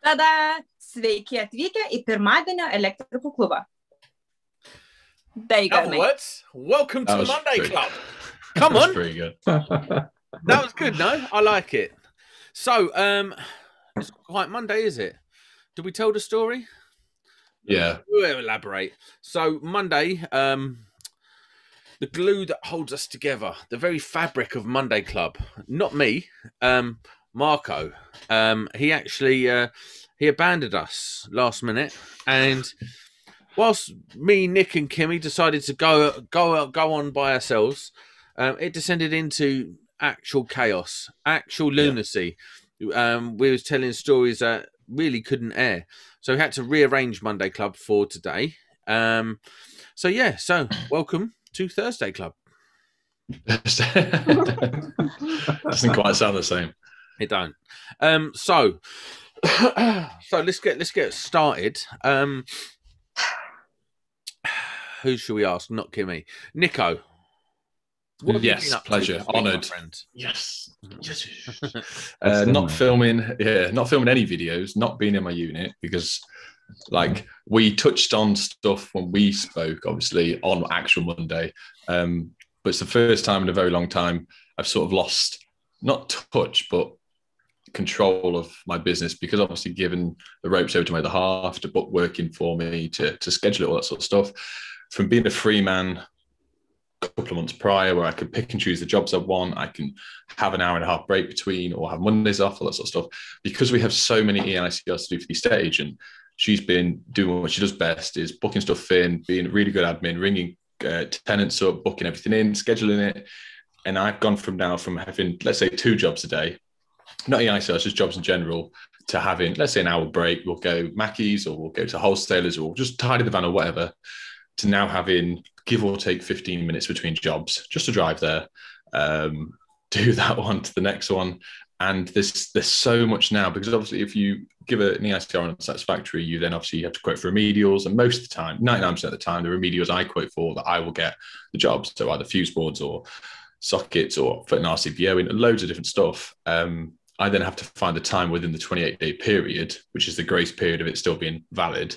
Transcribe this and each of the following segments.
Tada! Sveiki atvykę į pirmadienio elektrikų klubą. There you go, mate. Words. Welcome to the Monday Club. Come on. Pretty good. That was good, no? I like it. So, it's quite Monday, is it? Did we tell the story? Yeah. We'll elaborate. So, Monday, the glue that holds us together, the very fabric of Monday Club, not me, Marco, he actually, he abandoned us last minute, and whilst me, Nick and Kimmy decided to go on by ourselves, it descended into actual chaos, actual lunacy. Yeah. We was telling stories that really couldn't air. So we had to rearrange Monday Club for today. So welcome to Thursday Club. Doesn't quite sound the same. It don't. So let's get started. Who should we ask? Not Kimmy. Nico. Yes, pleasure. Honoured. Yes. Not filming any videos, not being in my unit, because we touched on stuff when we spoke, obviously, on actual Monday. But it's the first time in a very long time I've sort of lost, not touch, but control of my business, because obviously given the ropes over to my other half, to book working for me, to schedule it, all that sort of stuff. From being a free man a couple of months prior, where I could pick and choose the jobs I want, I can have an hour and a half break between, or have Mondays off, all that sort of stuff. Because we have so many ELECTRICans to do for the estate agent, she's been doing what she does best, is booking stuff in, being a really good admin, ringing tenants up, booking everything in, scheduling it. And I've gone from having, let's say, 2 jobs a day, not ELECTRICans, just jobs in general, to having, let's say, an hour break. We'll go Mackey's, or we'll go to wholesalers, or we'll just tidy the van or whatever, to now having, give or take, 15 minutes between jobs just to drive there, do that one to the next one. And there's so much now, because obviously if you give an EICR unsatisfactory, you then obviously have to quote for remedials. And most of the time, 99% of the time, the remedials I quote for, that I will get the jobs. So either fuse boards or sockets or put an RCBO in, and loads of different stuff. I then have to find the time within the 28-day period, which is the grace period of it still being valid,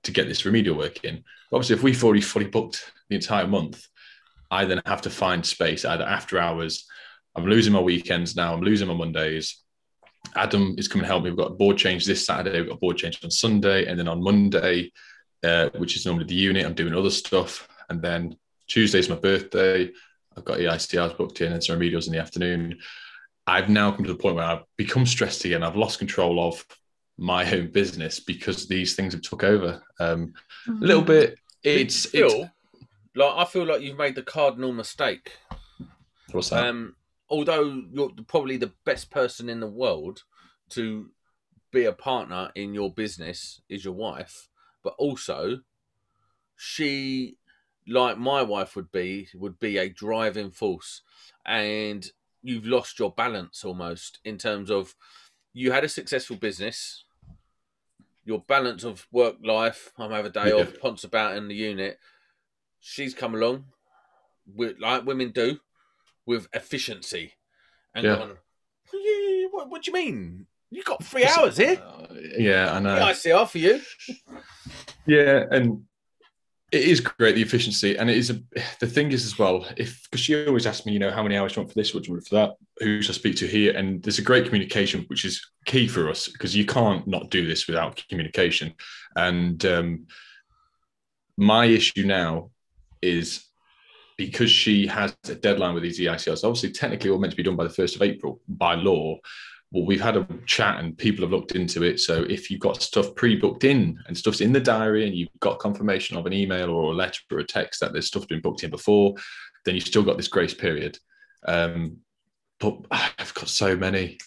to get this remedial work in. Obviously, if we've already fully booked the entire month, I then have to find space either after hours. I'm losing my weekends now. I'm losing my Mondays. Adam is coming to help me. We've got a board change this Saturday. We've got a board change on Sunday. And then on Monday, which is normally the unit, I'm doing other stuff. And then Tuesday's my birthday. I've got EICRs booked in and some remedials in the afternoon. I've now come to the point where I've become stressed again. I've lost control of my own business because these things have took over. A little bit. I feel like you've made the cardinal mistake. What's that? Although you're probably the best person in the world to be a partner in your business is your wife, but also she, like my wife would be a driving force, and you've lost your balance almost, in terms of, you had a successful business, your balance of work life, I'm have a day off, ponce about in the unit. She's come along, like women do, with efficiency, and gone, what do you mean? You got 3 hours here? I know. Yeah, I see off for you. Yeah, and it is great, the efficiency, and it is the thing is as well, because she always asks me, how many hours do you want for this, what do you want for that, who should I speak to here, and there's a great communication, which is key for us, because you can't not do this without communication. And my issue now is, because she has a deadline with these EICRs, obviously technically all meant to be done by the 1st of April by law. Well, we've had a chat and people have looked into it. So if you've got stuff pre-booked in and stuff's in the diary, and you've got confirmation of an email or a letter or a text that there's stuff been booked in before, then you've still got this grace period. But I've got so many.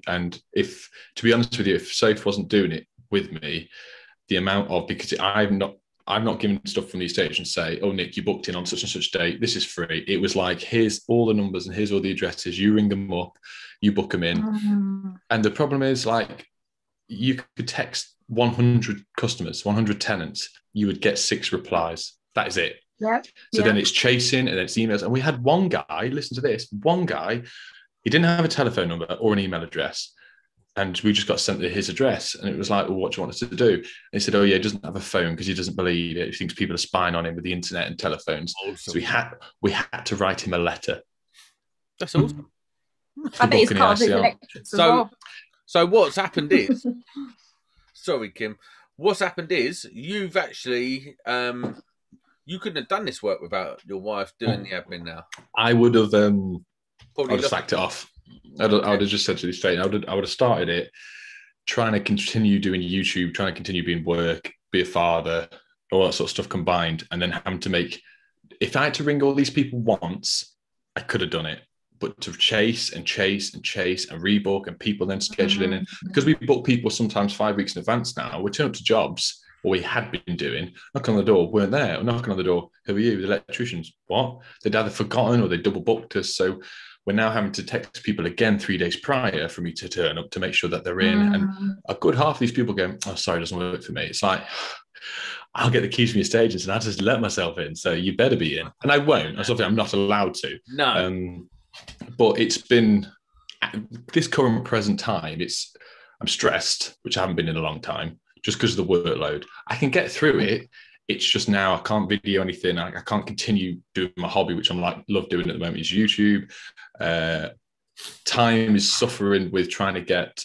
And if, to be honest with you, if Soph wasn't doing it with me, the amount of, because I'm not giving stuff from the estate agent and say, oh, Nick, you booked in on such and such date, this is free. It was like, here's all the numbers and here's all the addresses. You ring them up, you book them in. And the problem is, you could text 100 customers, 100 tenants, you would get 6 replies. That is it. Yep. So then it's chasing and then it's emails. And we had one guy, listen to this, he didn't have a telephone number or an email address. And we just got sent his address, and it was like, well, what do you want us to do? And he said, oh yeah, he doesn't have a phone because he doesn't believe it. He thinks people are spying on him with the internet and telephones. Awesome. So we had to write him a letter. That's awesome. I bet he's part of his electrics as well. So what's happened is, sorry, Kim, what's happened is you've actually, you couldn't have done this work without your wife doing the admin now. I would have, I would have sacked it off. I would have just said to you straight, I would have started it, trying to continue doing YouTube, trying to continue being work, be a father, all that sort of stuff combined, and then having to make, if I had to ring all these people once, I could have done it. But to chase and rebook and people then scheduling in, because we book people sometimes 5 weeks in advance now, we turn up to jobs, or we had been doing, knocking on the door, weren't there, or knocking on the door, who are you, the electricians? What? They'd either forgotten or they double booked us. So we're now having to text people again 3 days prior for me to turn up to make sure that they're in. And a good half of these people go, oh, sorry, it doesn't work for me. It's like, I'll get the keys from your stages and I'll just let myself in. So you better be in. And I won't. That's something I'm not allowed to. No. But it's been this current present time, I'm stressed, which I haven't been in a long time, just because of the workload. I can get through it. It's just now I can't video anything. I can't continue doing my hobby, which I'm love doing at the moment, is YouTube. Time is suffering with trying to get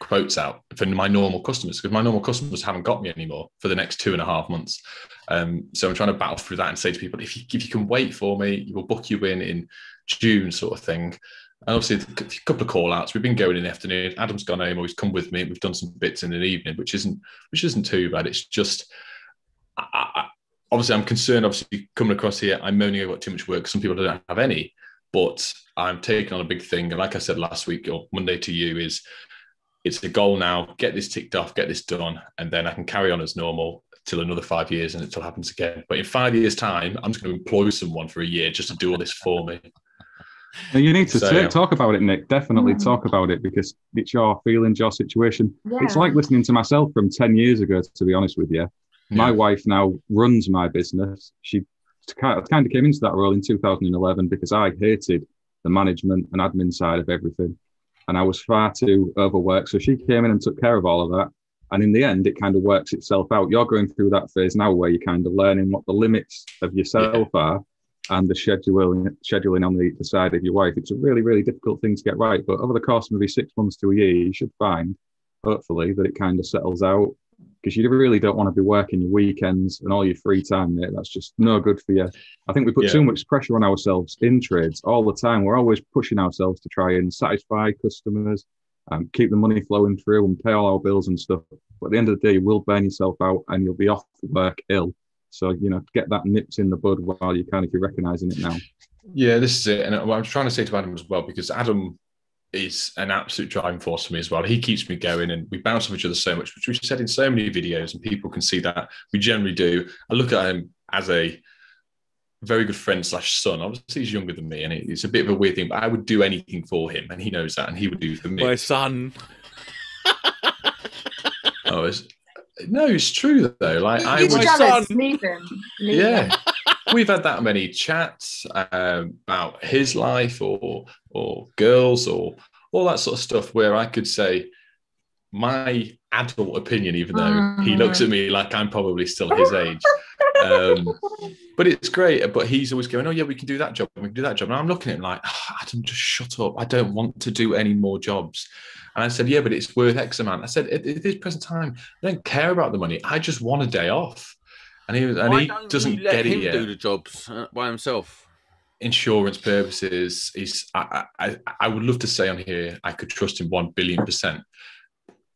quotes out for my normal customers, because my normal customers haven't got me anymore for the next 2.5 months. So I'm trying to battle through that and say to people, if you can wait for me, we'll book you in June, sort of thing. And obviously a couple of call outs. We've been going in the afternoon. Adam's gone home, or he's come with me. We've done some bits in the evening, which isn't too bad. It's just obviously I'm concerned. Obviously coming across here, I'm moaning about too much work. Some people don't have any, but I'm taking on a big thing. And like I said last week or Monday to you, it's a goal now. Get this ticked off, get this done, and then I can carry on as normal till another 5 years, and it still happens again. But in 5 years' time, I'm just going to employ someone for a year just to do all this for me. You need to talk about it, Nick. Definitely talk about it, because it's your feelings, your situation. Yeah. It's like listening to myself from 10 years ago, to be honest with you. My wife now runs my business. She kind of came into that role in 2011 because I hated the management and admin side of everything. And I was far too overworked. So she came in and took care of all of that. And in the end, it kind of works itself out. You're going through that phase now where you're kind of learning what the limits of yourself are, and the scheduling on the side of your wife. It's a really, really difficult thing to get right. But over the course of maybe 6 months to a year, you should find, hopefully, that it kind of settles out. Because you really don't want to be working your weekends and all your free time, mate. That's just no good for you. I think we put too much pressure on ourselves in trades all the time. We're always pushing ourselves to try and satisfy customers, keep the money flowing through and pay all our bills and stuff. But at the end of the day, you will burn yourself out and you'll be off work ill. So, get that nipped in the bud while you're recognizing it now. Yeah, this is it. And what I'm trying to say to Adam as well, because Adam is an absolute driving force for me as well. He keeps me going, and we bounce off each other so much, which we've said in so many videos, and people can see that we generally do. I look at him as a very good friend / son. Obviously, he's younger than me, and it's a bit of a weird thing, but I would do anything for him, and he knows that, and he would do for me. My son. No, it's true though. Like my son. Leave him. We've had that many chats about his life or girls or all that sort of stuff, where I could say my adult opinion, even though he looks at me like I'm probably still his age. But it's great. But he's always going, oh yeah, we can do that job, we can do that job. And I'm looking at him like, Adam, just shut up. I don't want to do any more jobs. And I said, yeah, but it's worth X amount. I said, at this present time, I don't care about the money. I just want a day off. And he doesn't get it yet. Do the jobs by himself. Insurance purposes, I would love to say on here, I could trust him 1,000,000,000%.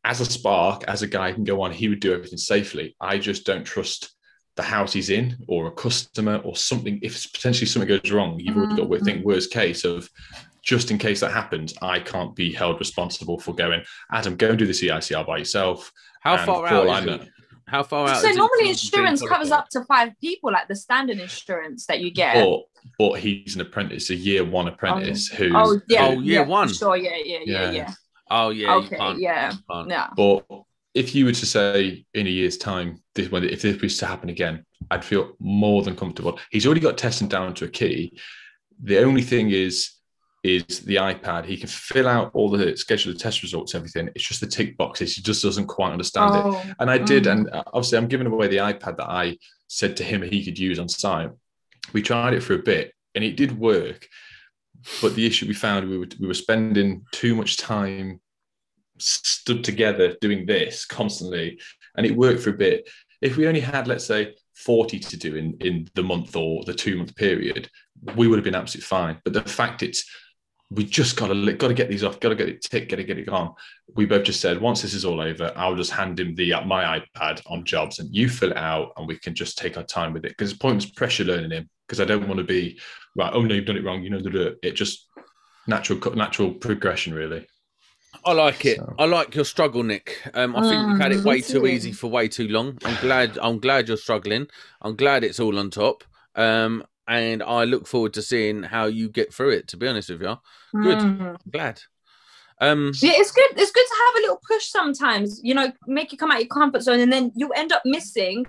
As a spark, as a guy who can go on, he would do everything safely. I just don't trust the house he's in, or a customer, or something. If potentially something goes wrong, you've already got to think worst case of, just in case that happens, I can't be held responsible for going, Adam, go and do the CICR by yourself. How far out is it? How far out? So normally insurance covers up to 5 people, like the standard insurance that you get. But he's an apprentice, a year one apprentice who. Year one. Sure, yeah. Oh yeah. Okay, you can't. Yeah. But if you were to say in a year's time, if this was to happen again, I'd feel more than comfortable. He's already got testing down to a key. The only thing is, is the iPad. He can fill out all the scheduled test results, everything. It's just the tick boxes. He just doesn't quite understand it. And I did, and obviously I'm giving away the iPad that I said to him he could use on site. We tried it for a bit, and it did work. But the issue we found, we were spending too much time stood together doing this constantly, and it worked for a bit. If we only had, let's say, 40 to do in the month or the 2-month period, we would have been absolutely fine. But the fact we just got to get these off, got to get it ticked, got to get it gone. We both just said, once this is all over, I'll just hand him my iPad on jobs, and you fill it out, and we can just take our time with it. Because the point was pressure learning him, because I don't want to be right. Oh no, you've done it wrong. You know, it just natural progression, really. I like it. So. I like your struggle, Nick. I think you've had it way too easy for way too long. I'm glad you're struggling. I'm glad it's all on top. And I look forward to seeing how you get through it, to be honest with you. Good. I'm glad. Yeah, it's good. It's good to have a little push sometimes, you know, make you come out your comfort zone, and then you end up missing,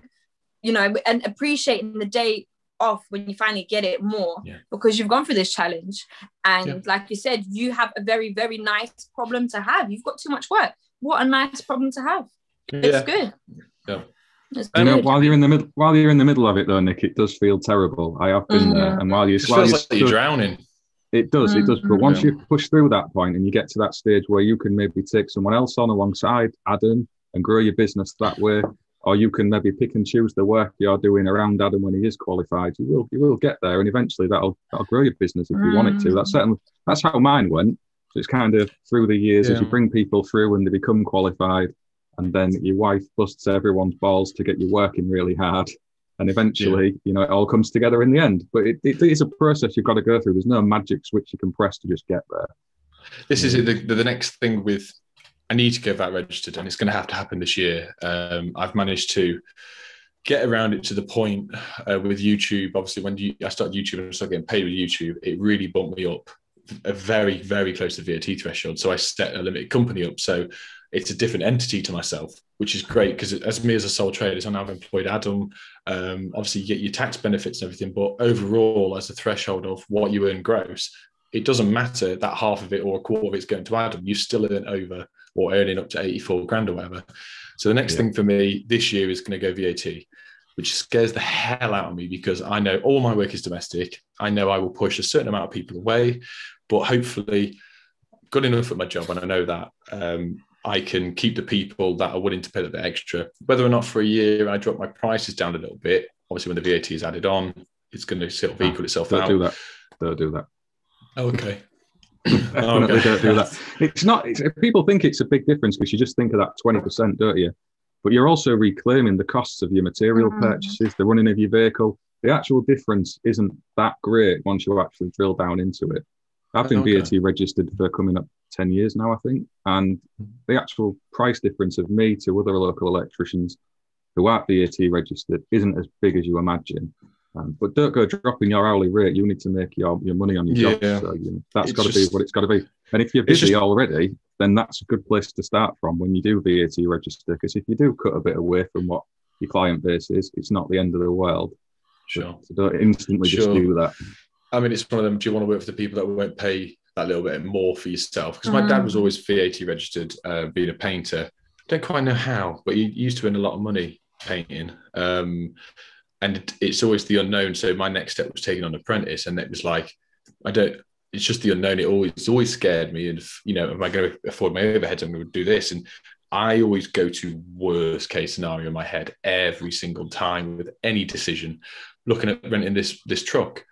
you know, and appreciating the day off when you finally get it more, because you've gone through this challenge. And like you said, you have a very, very nice problem to have. You've got too much work. What a nice problem to have. It's good. Yeah. You know, while you're in the middle of it, though, Nick, it does feel terrible. I have been there, and while you're drowning, it does. But once you push through that point and you get to that stage where you can maybe take someone else on alongside Adam and grow your business that way, or you can maybe pick and choose the work you're doing around Adam when he is qualified, you will get there, and eventually that'll grow your business if you want it to. That's how mine went. So it's kind of through the years as you bring people through and they become qualified. And then your wife busts everyone's balls to get you working really hard. And eventually, you know, it all comes together in the end. But it is a process you've got to go through. There's no magic switch you can press to just get there. This is the next thing with, I need to get that registered, and it's going to have to happen this year. I've managed to get around it to the point with YouTube. Obviously, when I started YouTube and I started getting paid with YouTube, it really bumped me up a very, very close to the VAT threshold. So I set a limited company up. So it's a different entity to myself, which is great, because as a sole trader, so now I've employed Adam. Obviously, you get your tax benefits and everything, but overall, as a threshold of what you earn gross, it doesn't matter that half of it or a quarter of it's going to Adam. You still earn over, or earning up to 84 grand or whatever. So the next thing for me this year is going to go VAT, which scares the hell out of me, because I know all my work is domestic. I know I will push a certain amount of people away, but hopefully I'm good enough at my job, and I know that I can keep the people that are willing to pay a bit extra. Whether or not for a year I drop my prices down a little bit, obviously when the VAT is added on, it's going to sort of equal itself out. Don't do that. Oh, okay. Definitely don't do that. It's not. People think it's a big difference because you just think of that 20%, don't you? But you're also reclaiming the costs of your material purchases, the running of your vehicle. The actual difference isn't that great once you actually drill down into it. I've been VAT registered for coming up 10 years now, I think. And the actual price difference of me to other local electricians who aren't VAT registered isn't as big as you imagine. But don't go dropping your hourly rate. You need to make your money on your job. So, that's got to be what it's got to be. And if you're busy already, then that's a good place to start from when you do VAT register. Because if you do cut a bit away from what your client base is, it's not the end of the world. Sure. So don't instantly just do that. I mean, it's one of them. Do you want to work for the people that won't pay that little bit more for yourself? Because my dad was always VAT registered, being a painter. Don't quite know how, but he used to earn a lot of money painting. And it's always the unknown. So my next step was taking on an apprentice, and it was like, it's just the unknown. It's always scared me. And, am I going to afford my overheads? I'm going to do this. And I always go to worst case scenario in my head every single time with any decision. Looking at renting this truck,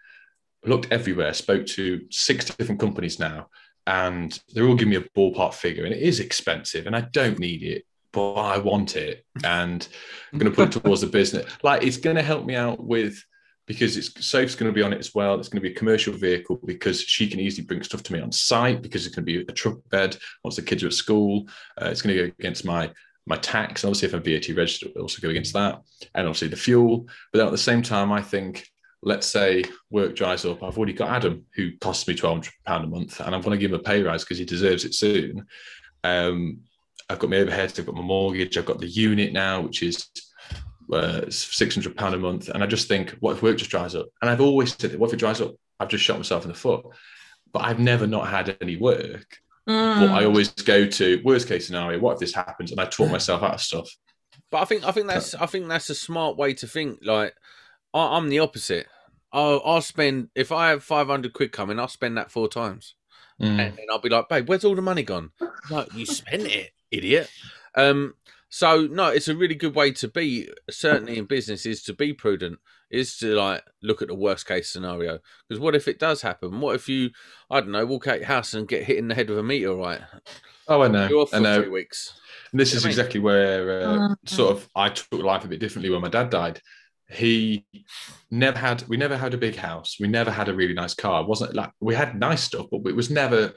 looked everywhere, spoke to 6 different companies now, and they're all giving me a ballpark figure, and it is expensive, and I don't need it, but I want it, and I'm going to put it towards the business. Like, it's going to help me out with, because Soph's going to be on it as well. It's going to be a commercial vehicle, because she can easily bring stuff to me on site, because it's going to be a truck bed once the kids are at school. It's going to go against my tax. Obviously, if I'm VAT registered, it'll also go against that, and obviously the fuel. But then at the same time, I think, let's say work dries up. I've already got Adam, who costs me £1,200 a month, and I'm going to give him a pay rise because he deserves it soon. I've got my overheads, I've got my mortgage, I've got the unit now, which is £600 a month. And I just think, what if work just dries up? And I've always said, what if it dries up? I've just shot myself in the foot. but I've never not had any work. But I always go to worst case scenario. What if this happens? And I talk myself out of stuff. But I think that's a smart way to think. Like I'm the opposite. I'll spend, if I have 500 quid coming, I'll spend that 4 times, and then I'll be like, babe, where's all the money gone? Like, you spent it, idiot. So no, it's a really good way to be. Certainly in business, is to be prudent. Is to like look at the worst case scenario. Because what if it does happen? What if you, I don't know, walk out your house and get hit in the head with a meteorite? Oh, I know. You're off for 3 weeks. And this is exactly where sort of I took life a bit differently when my dad died. We never had a big house. We never had a really nice car. It wasn't like we had nice stuff, but it was never.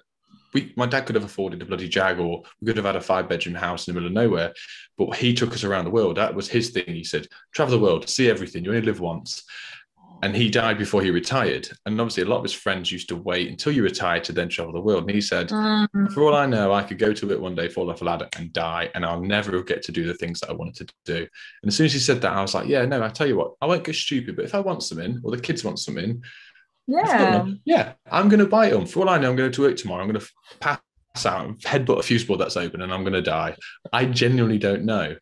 My dad could have afforded a bloody Jag, or we could have had a 5-bedroom house in the middle of nowhere. But he took us around the world. That was his thing. He said, "Travel the world, see everything. You only live once." And he died before he retired. And obviously, a lot of his friends used to wait until you retired to then travel the world. And he said, "For all I know, I could go to it one day, fall off a ladder, and die, and I'll never get to do the things that I wanted to do." And as soon as he said that, I was like, "Yeah, no, I tell you what, I won't get stupid. But if I want something, or the kids want something." Yeah, I'm going to buy them. For all I know, I'm going to work tomorrow. I'm going to pass out, headbutt a fuse board that's open, and I'm going to die. I genuinely don't know.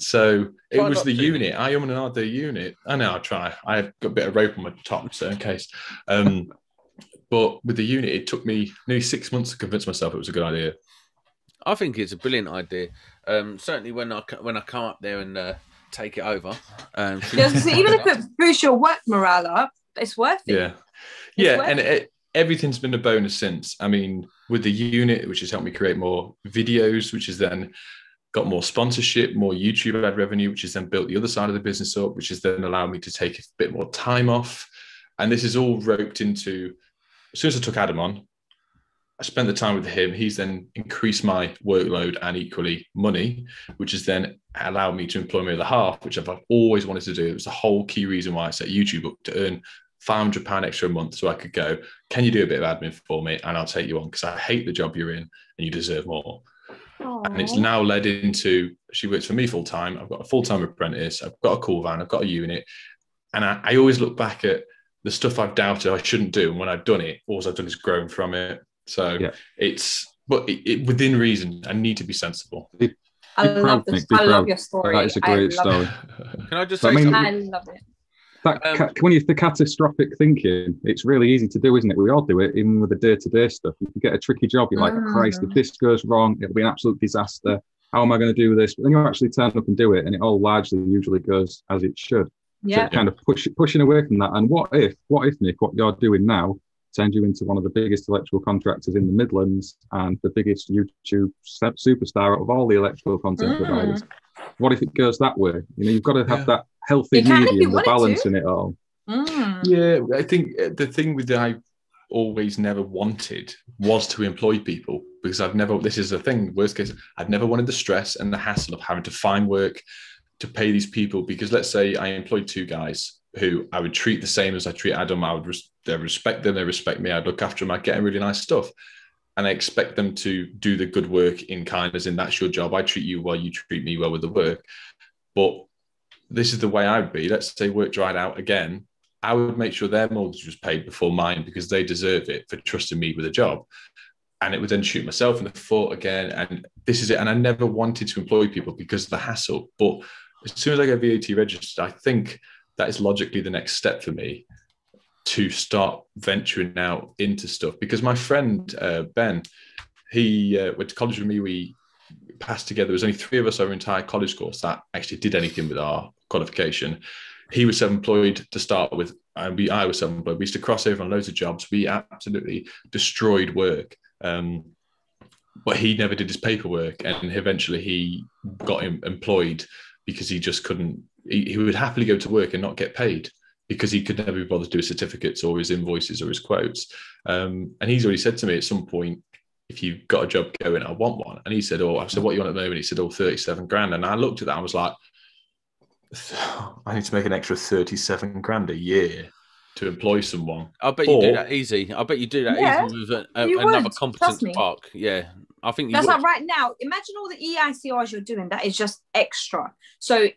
So it was the unit. I am not the unit. I know, I'll try. I've got a bit of rope on my top, so in case. But with the unit, it took me nearly 6 months to convince myself it was a good idea. I think it's a brilliant idea. Certainly when I come up there and take it over. Even if it boosts your work morale up, it's worth it. And everything's been a bonus since. I mean, with the unit, which has helped me create more videos, which has then got more sponsorship, more YouTube ad revenue, which has then built the other side of the business up, which has then allowed me to take a bit more time off. And this is all roped into, as soon as I took Adam on, I spent the time with him. He's then increased my workload and equally money, which has then allowed me to employ my other half, which I've always wanted to do. It was the whole key reason why I set YouTube up, to earn £500 extra a month, so I could go, "Can you do a bit of admin for me? And I'll take you on, because I hate the job you're in and you deserve more." Aww. And it's now led into, she works for me full time. I've got a full-time apprentice. I've got a cool van. I've got a unit. And I always look back at the stuff I've doubted I shouldn't do. And when I've done it, all I've done is grown from it. So but within reason. I need to be sensible. I love this. I love your story. That is a great story. Can I just say something? I love it. When you the catastrophic thinking, it's really easy to do, isn't it? We all do it, even with the day-to-day stuff. If you get a tricky job, you're like, "Christ, if this goes wrong, it'll be an absolute disaster. How am I going to do this?" But then you actually turn up and do it, and it all largely usually goes as it should. Yeah. So kind of pushing away from that. And what if, Nick, what you're doing now turns you into one of the biggest electrical contractors in the Midlands and the biggest YouTube superstar out of all the electrical content providers? What if it goes that way? You know, you've got to have that healthy medium, the balance in it all. Yeah, I think the thing with I always never wanted was to employ people, because this is the thing, worst case, I've never wanted the stress and the hassle of having to find work to pay these people. Because let's say I employed 2 guys who I would treat the same as I treat Adam. I would respect them, they respect me, I'd look after them, I'd get them really nice stuff. And I expect them to do the good work in kind, as in that's your job. I treat you well, you treat me well with the work. But this is the way I would be. Let's say work dried out again. I would make sure their mortgage was paid before mine, because they deserve it for trusting me with a job. And it would then shoot myself in the foot again. And this is it. And I never wanted to employ people because of the hassle. But as soon as I get VAT registered, I think that is logically the next step for me to start venturing out into stuff. Because my friend, Ben, he went to college with me. We passed together. There was only 3 of us over our entire college course that actually did anything with our qualification. He was self-employed to start with, and I was self-employed. We used to cross over on loads of jobs. We absolutely destroyed work. But he never did his paperwork, and eventually he got him employed because he just couldn't. He would happily go to work and not get paid because he could never be bothered to do his certificates or his invoices or his quotes. And he's already said to me at some point, "If you've got a job going, I want one." And he said, I said, "What are you on at the moment?" He said, 37 grand. And I looked at that and was like, I need to make an extra 37 grand a year to employ someone. I bet you do that easy. I bet you do that easy with another competent spark. Yeah, I think that's like right now. Imagine all the EICRs you're doing. That is just extra. So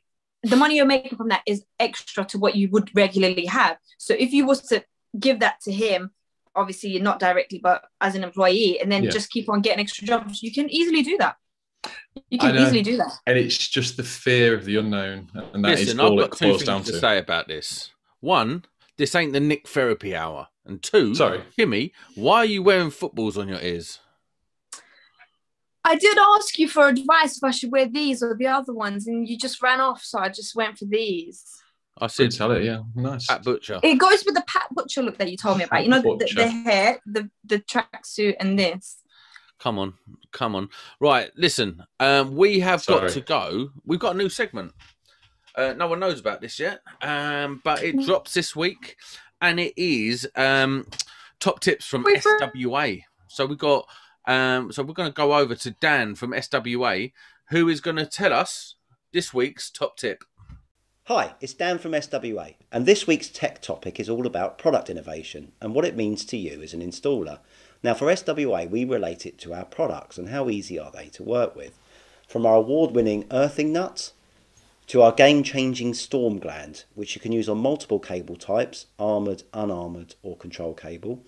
the money you're making from that is extra to what you would regularly have. So if you was to give that to him obviously you're not directly, but as an employee, and then just keep on getting extra jobs. You can easily do that. You can easily do that. And it's just the fear of the unknown. And that Listen, is all I've got it two boils things down to to. say about this. One, this ain't the Nick therapy hour. And two, Kimmy, why are you wearing footballs on your ears? I did ask you for advice if I should wear these or the other ones, and you just ran off, so I just went for these. I said, tell it, yeah, nice. Pat Butcher. It goes with the Pat Butcher look that you told me about. You know, the hair, the tracksuit, and this. Come on. Right, listen. We have got to go. We've got a new segment. No one knows about this yet, but it drops this week, and it is top tips from SWA. So we got. So we're going to go over to Dan from SWA, who is going to tell us this week's top tip. Hi, it's Dan from SWA, and this week's tech topic is all about product innovation and what it means to you as an installer. Now for SWA, we relate it to our products and how easy are they to work with. From our award-winning earthing nuts to our game-changing storm gland, which you can use on multiple cable types, armoured, unarmoured or control cable.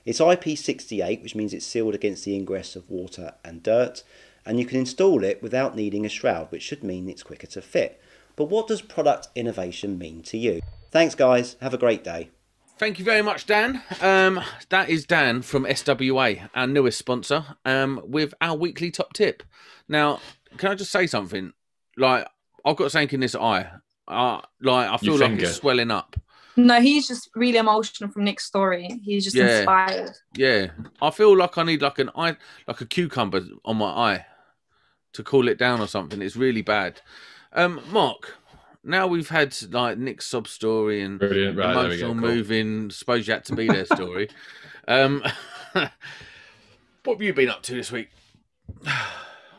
It's IP68, which means it's sealed against the ingress of water and dirt, and you can install it without needing a shroud, which should mean it's quicker to fit. But what does product innovation mean to you? Thanks guys, have a great day. Thank you very much, Dan. That is Dan from SWA, our newest sponsor, with our weekly top tip. Now, can I just say something? Like, I've got something in this eye. I feel like it's swelling up. No, he's just really emotional from Nick's story. He's just inspired. Yeah, I feel like I need like an eye, like a cucumber on my eye to cool it down or something. It's really bad. Mark, now we've had like Nick's sob story and emotional moving, suppose you had to be there story. What have you been up to this week?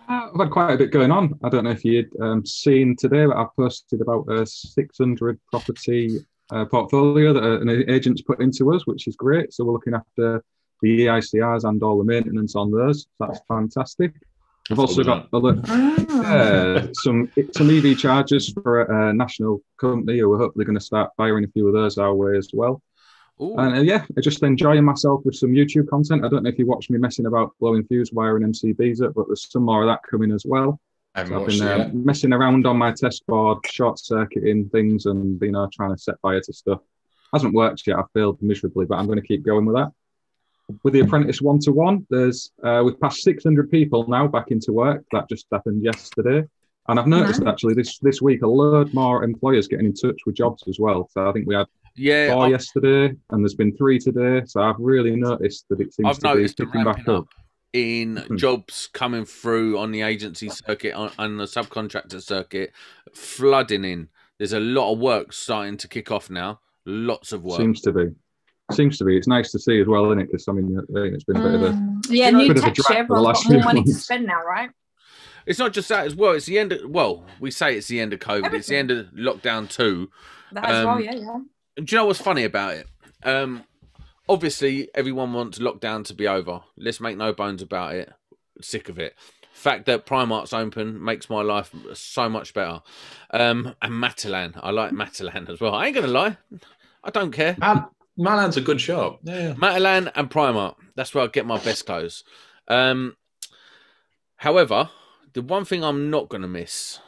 I've had quite a bit going on. I don't know if you'd seen today, but I've posted about a 600 property portfolio that an agent's put into us, which is great. So we're looking after the EICRs and all the maintenance on those. That's fantastic. I've also got some EV chargers for a national company who are hopefully going to start firing a few of those our way as well. Ooh. And I'm just enjoying myself with some YouTube content. I don't know if you watched me messing about blowing fuse wire and MCBs up, but there's some more of that coming as well. I've been messing around on my test board, short circuiting things and, trying to set fire to stuff. Hasn't worked yet. I've failed miserably, but I'm going to keep going with that. With the Apprentice 1-to-1, we've passed 600 people now back into work. That just happened yesterday. And I've noticed actually this week a load more employers getting in touch with jobs as well. So I think we had 4 yesterday and there's been 3 today. So I've really noticed that it seems to be picking back up. In jobs coming through on the agency circuit, on the subcontractor circuit, flooding in. There's a lot of work starting to kick off now. Lots of work. Seems to be. It's nice to see as well, isn't it? Because I mean, it's been a bit of a new tech share. Everyone's got more money to spend now, right? It's not just that as well. It's the end of we say it's the end of COVID. It's the end of lockdown 2. That as well, yeah. Do you know what's funny about it? Obviously, everyone wants lockdown to be over. Let's make no bones about it. Sick of it. Fact that Primark's open makes my life so much better. And Matalan. I like Matalan as well. I ain't going to lie. I don't care. Matalan's a good shop. Yeah. Matalan and Primark. That's where I get my best clothes. However, the one thing I'm not going to miss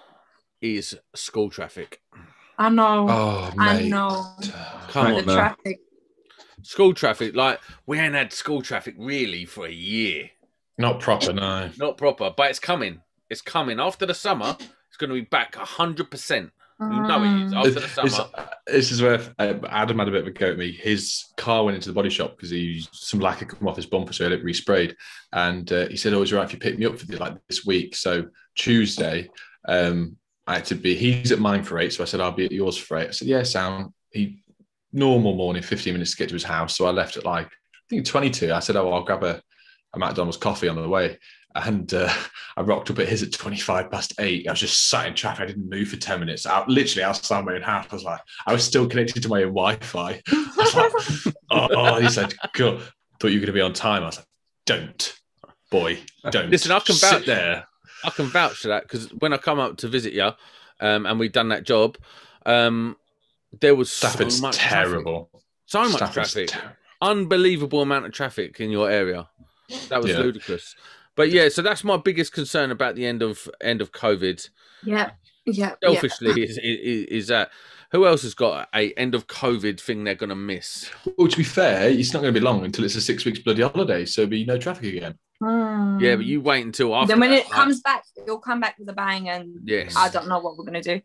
is school traffic. I know. Oh, mate. I know. Come on, the traffic. School traffic, like we ain't had school traffic really for a year. Not proper, no. Not proper, but it's coming. It's coming after the summer. It's going to be back 100%. You know it is after the summer. This is where Adam had a bit of a go at me. His car went into the body shop because some lacquer come off his bumper, so he had it resprayed. And he said, "Oh, is it all right if you pick me up for this week?" So Tuesday, I had to be. He's at mine for 8, so I said, "I'll be at yours for 8." I said, "Yeah, sound." Normal morning, 15 minutes to get to his house. So I left at I think 22. I said, "Oh, I'll grab a McDonald's coffee on the way." And I rocked up at his at 8:25. I was just sat in traffic. I didn't move for 10 minutes. Literally outside my own house. I was still connected to my own Wi-Fi. I was like, oh, he said, "Cool. Thought you were going to be on time." I was like, "Don't, boy, don't." Listen, I can vouch there. I can vouch for that because when I come up to visit you, and we've done that job, there was Stafford's so much terrible. Traffic. So much traffic. unbelievable amount of traffic in your area. That was ludicrous. But yeah, so that's my biggest concern about the end of COVID. Yeah. Selfishly, is that who else has got a end of COVID thing they're going to miss? Well, to be fair, it's not going to be long until it's a 6 weeks bloody holiday, so there'll be no traffic again. Yeah, but you wait until after. Then when it comes back, it'll come back with a bang, and I don't know what we're going to do.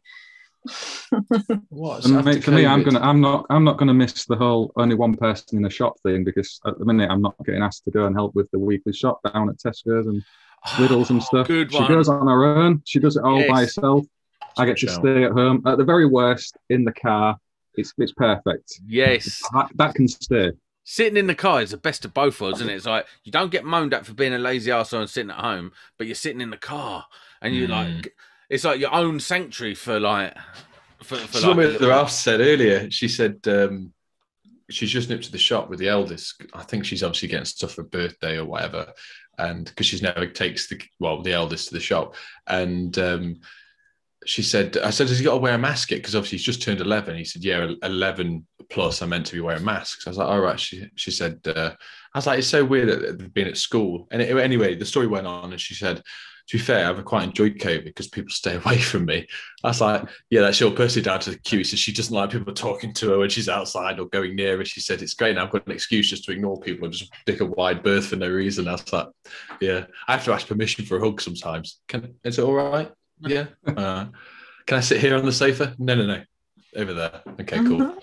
For me, I'm not going to miss the whole only one person in a shop thing, because at the minute I'm not getting asked to go and help with the weekly shop down at Tesco's and Lidl's and stuff. She goes on her own. She does it all by herself. I get to stay at home. At the very worst, in the car. It's perfect. Yes. That can stay. Sitting in the car is the best of both worlds, isn't it? It's like you don't get moaned at for being a lazy arsehole and sitting at home, but you're sitting in the car and you're like, it's like your own sanctuary for like. What Ralph said earlier. She said she's just nipped to the shop with the eldest. I think she's obviously getting stuff for birthday or whatever, and because she's now takes the eldest to the shop, and she said, I said, has he got to wear a mask yet? Because obviously he's just turned 11. He said, yeah, 11 plus, I'm meant to be wearing masks. I was like, all right. She said, I was like, it's so weird that they've been at school. And anyway, the story went on, and she said, to be fair, I've quite enjoyed COVID because people stay away from me. I was like, yeah, that's your personally down to the queue. So she doesn't like people talking to her when she's outside or going near her. She said, it's great. Now I've got an excuse just to ignore people and just dick a wide berth for no reason. I was like, yeah, I have to ask permission for a hug sometimes. Is it all right? Yeah. Can I sit here on the sofa? No. Over there. Okay, cool.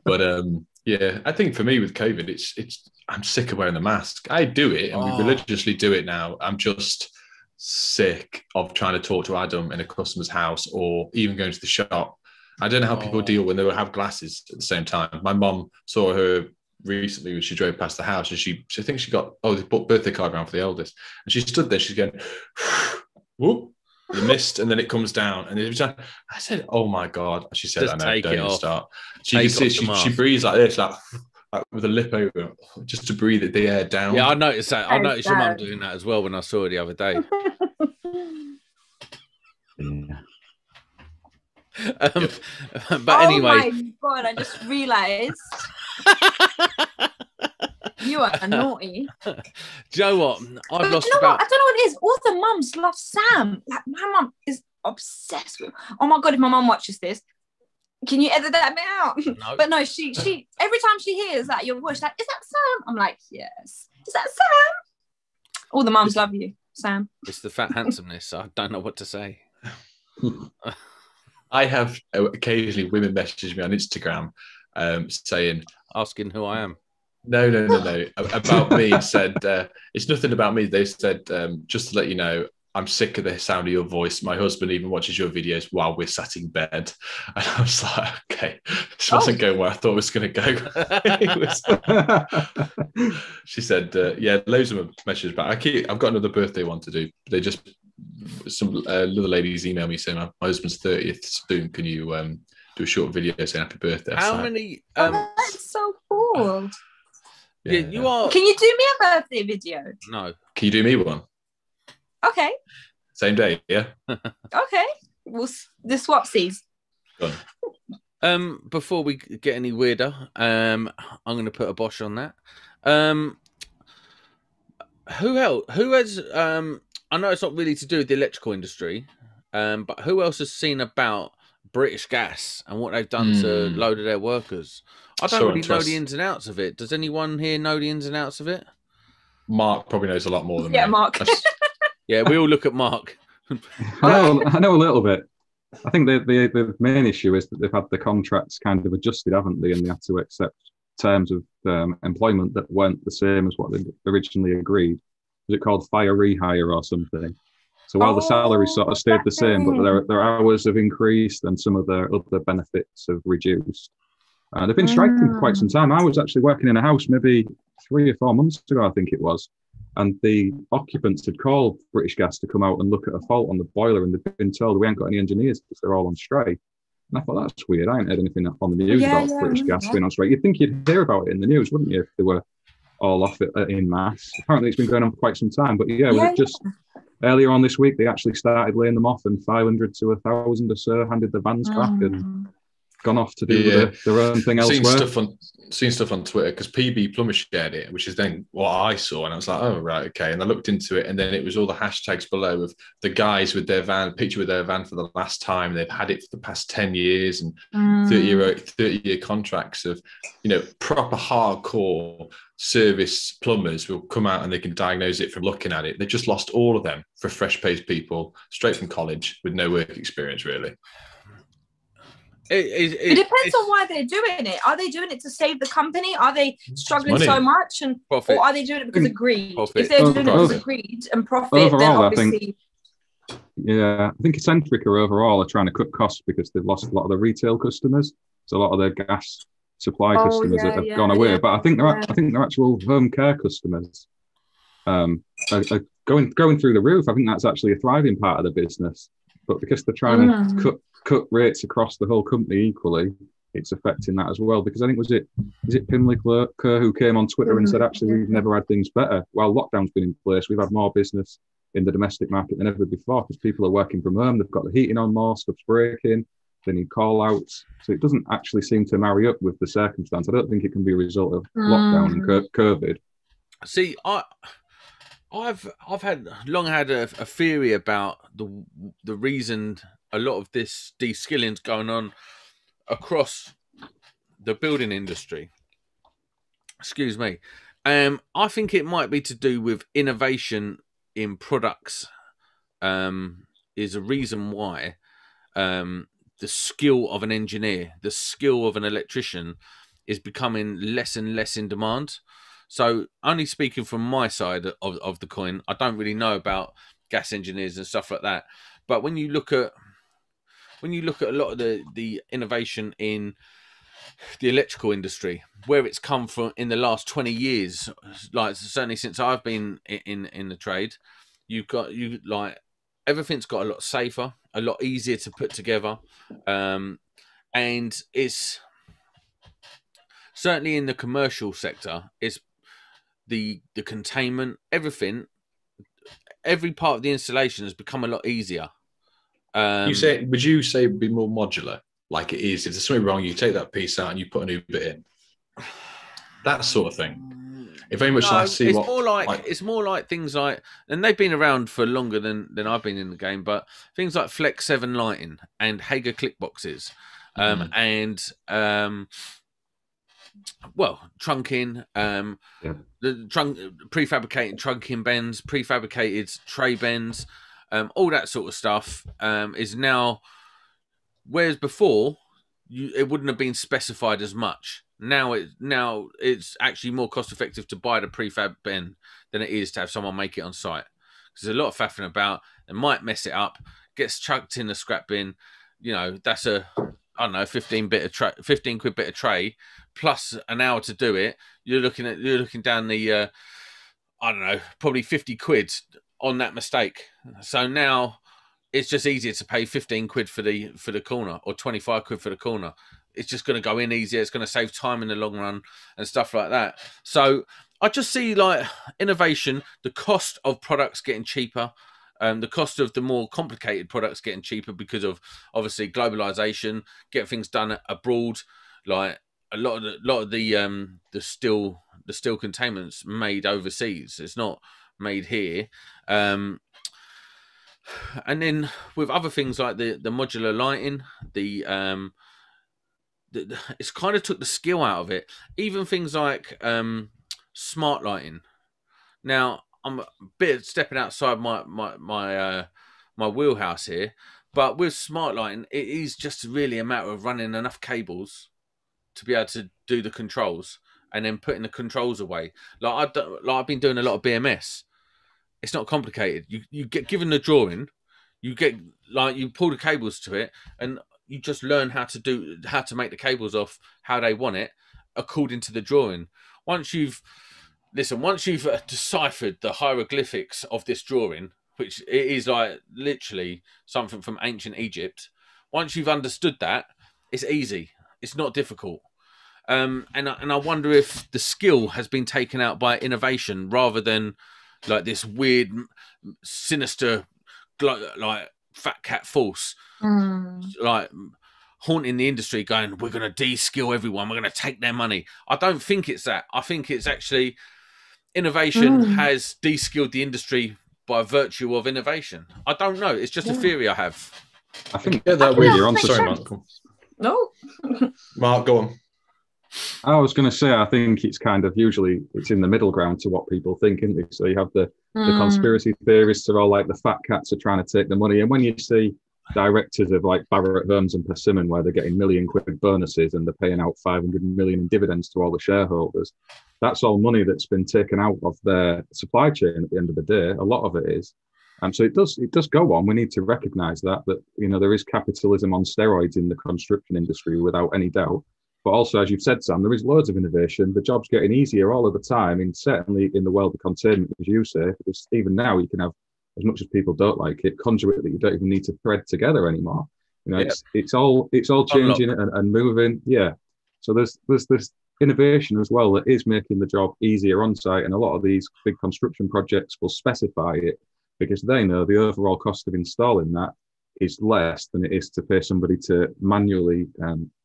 But yeah, I think for me with COVID, it's I'm sick of wearing the mask. I do it, and we religiously do it now. I'm just sick of trying to talk to Adam in a customer's house or even going to the shop. I don't know how people deal when they have glasses at the same time. My mom saw her recently when she drove past the house, and she thinks she got they put birthday card around for the eldest, and she stood there. She's going, whoop. The mist, and then it comes down, and I said, "Oh my god!" She said, just "I know, don't even start." She breathes like this, like with a lip over, just to breathe the air down. Yeah, I noticed that. I noticed your mum doing that as well when I saw her the other day. But anyway, oh my god! I just realised. You are naughty. Do you know what? I've lost I don't know what it is. All the mums love Sam. Like, my mum is obsessed with. Oh my god! If my mum watches this, can you edit that bit out? No. But no, she every time she hears that your voice, like, is that Sam? I'm like, yes. Is that Sam? All the mums love you, Sam. It's the fat handsomeness. I don't know what to say. I have occasionally women message me on Instagram asking who I am. No. About me, said, it's nothing about me. They said, just to let you know, I'm sick of the sound of your voice. My husband even watches your videos while we're sat in bed. And I was like, okay, this wasn't going where I thought it was going to go. She said, yeah, loads of them messages back. I've got another birthday one to do. They just, some other ladies email me saying, my husband's 30th soon. Can you do a short video saying happy birthday? How many? That's so cool. Yeah, you are. Can you do me a birthday video? No. Can you do me one? Okay. Same day, yeah. Okay. The swapsies. Go on. Before we get any weirder, I'm going to put a bosh on that. Who else? Who has? I know it's not really to do with the electrical industry, but who else has seen about British Gas and what they've done to a load of their workers? I don't really know the ins and outs of it. Does anyone here know the ins and outs of it? Mark probably knows a lot more than me. Yeah, Mark. Yeah, we all look at Mark. I know a little bit. I think the main issue is that they've had the contracts kind of adjusted, haven't they? And they had to accept terms of employment that weren't the same as what they originally agreed. Was it called fire rehire or something? So while the salary sort of stayed the same, but their hours have increased and some of their other benefits have reduced. They've been striking for quite some time. I was actually working in a house maybe 3 or 4 months ago, I think it was. And the occupants had called British Gas to come out and look at a fault on the boiler, and they've been told we ain't got any engineers because they're all on strike. And I thought, that's weird. I ain't heard anything on the news about British Gas being on strike. You'd think you'd hear about it in the news, wouldn't you, if they were all off it in mass? Apparently it's been going on for quite some time. But just earlier on this week, they actually started laying them off, and 500 to 1,000 or so handed the vans back and gone off to do their own thing elsewhere. seen stuff on Twitter because PB Plumber shared it, which is then what I saw, and I was like, oh right, okay. And I looked into it, and then it was all the hashtags below of the guys with their van, picture with their van for the last time. They've had it for the past 10 years and 30-year contracts of, you know, proper hardcore service plumbers will come out and they can diagnose it from looking at it. They just lost all of them for fresh-paced people straight from college with no work experience, really. It depends on why they're doing it. Are they doing it to save the company? Are they struggling so much, and or are they doing it because of greed? If they're doing it because of greed and profit, overall, then obviously. I think Eccentrica overall are trying to cut costs because they've lost a lot of their retail customers. So a lot of their gas supply customers have gone away. But I think their actual home care customers are going through the roof. I think that's actually a thriving part of the business. But because they're trying to cut rates across the whole company equally, it's affecting that as well. Because I think, is it Pimlico who came on Twitter and said, actually, we've never had things better. While lockdown's been in place, we've had more business in the domestic market than ever before because people are working from home. They've got the heating on more, stuff's breaking, they need call-outs. So it doesn't actually seem to marry up with the circumstance. I don't think it can be a result of lockdown and COVID. See, I've long had a theory about the reason a lot of this de-skilling's going on across the building industry. Excuse me. I think it might be to do with innovation in products. Is a reason why the skill of an engineer, the skill of an electrician, is becoming less and less in demand. So, only speaking from my side of the coin, I don't really know about gas engineers and stuff like that. But when you look at a lot of the innovation in the electrical industry, where it's come from in the last 20 years, like certainly since I've been in the trade, everything's got a lot safer, a lot easier to put together, and it's certainly in the commercial sector. It's the containment, everything, every part of the installation has become a lot easier. Would you say it'd be more modular, like it is? If there's something wrong, you take that piece out and you put a new bit in. That sort of thing. It very much it's more like things like, and they've been around for longer than I've been in the game, but things like Flex 7 lighting and Hager click boxes, and trunking, the prefabricated trunking bends, prefabricated tray bends, all that sort of stuff is now, whereas before it wouldn't have been specified as much. Now it's actually more cost effective to buy the prefab bend than it is to have someone make it on site. There's a lot of faffing about. They might mess it up, gets chucked in the scrap bin. You know, that's a 15 quid bit of tray plus an hour to do it. You're looking down the probably 50 quid on that mistake. So now it's just easier to pay 15 quid for the corner or 25 quid for the corner. It's just going to go in easier. It's going to save time in the long run and stuff like that. So I just see like innovation, the cost of products getting cheaper, the cost of the more complicated products getting cheaper because of obviously globalization, getting things done abroad. Like a lot of the steel containment's made overseas. It's not made here. And then with other things like the modular lighting, it's kind of took the skill out of it. Even things like smart lighting. Now I'm a bit stepping outside my wheelhouse here, but with smart lighting, it is just really a matter of running enough cables to be able to do the controls and then putting the controls away. I've been doing a lot of BMS. It's not complicated. You get given the drawing, you pull the cables to it, and you just learn how to make the cables off how they want it according to the drawing. Once you've deciphered the hieroglyphics of this drawing, which it is like literally something from ancient Egypt, once you've understood that, it's easy. It's not difficult. And I wonder if the skill has been taken out by innovation rather than like this weird, sinister, like fat cat force, like haunting the industry going, we're going to de-skill everyone, we're going to take their money. I don't think it's that. I think it's actually innovation has de-skilled the industry by virtue of innovation. I don't know. It's just a theory I have. I think that you're on. Sorry, Mark. No. Mark, go on. I was going to say, I think it's kind of usually it's in the middle ground to what people think, isn't it? So you have the conspiracy theorists are all like the fat cats are trying to take the money. And when you see directors of like Barrett Holmes and Persimmon, where they're getting £1 million bonuses and they're paying out 500 million in dividends to all the shareholders, that's all money that's been taken out of their supply chain at the end of the day. A lot of it is. So it does go on. We need to recognise that, you know, there is capitalism on steroids in the construction industry without any doubt. But also, as you've said, Sam, there is loads of innovation. The job's getting easier all of the time, and certainly in the world of containment, as you say, because even now you can have, as much as people don't like it, conduit that you don't even need to thread together anymore. You know, it's all changing and moving. Yeah. So there's this innovation as well that is making the job easier on site, and a lot of these big construction projects will specify it because they know the overall cost of installing that is less than it is to pay somebody to manually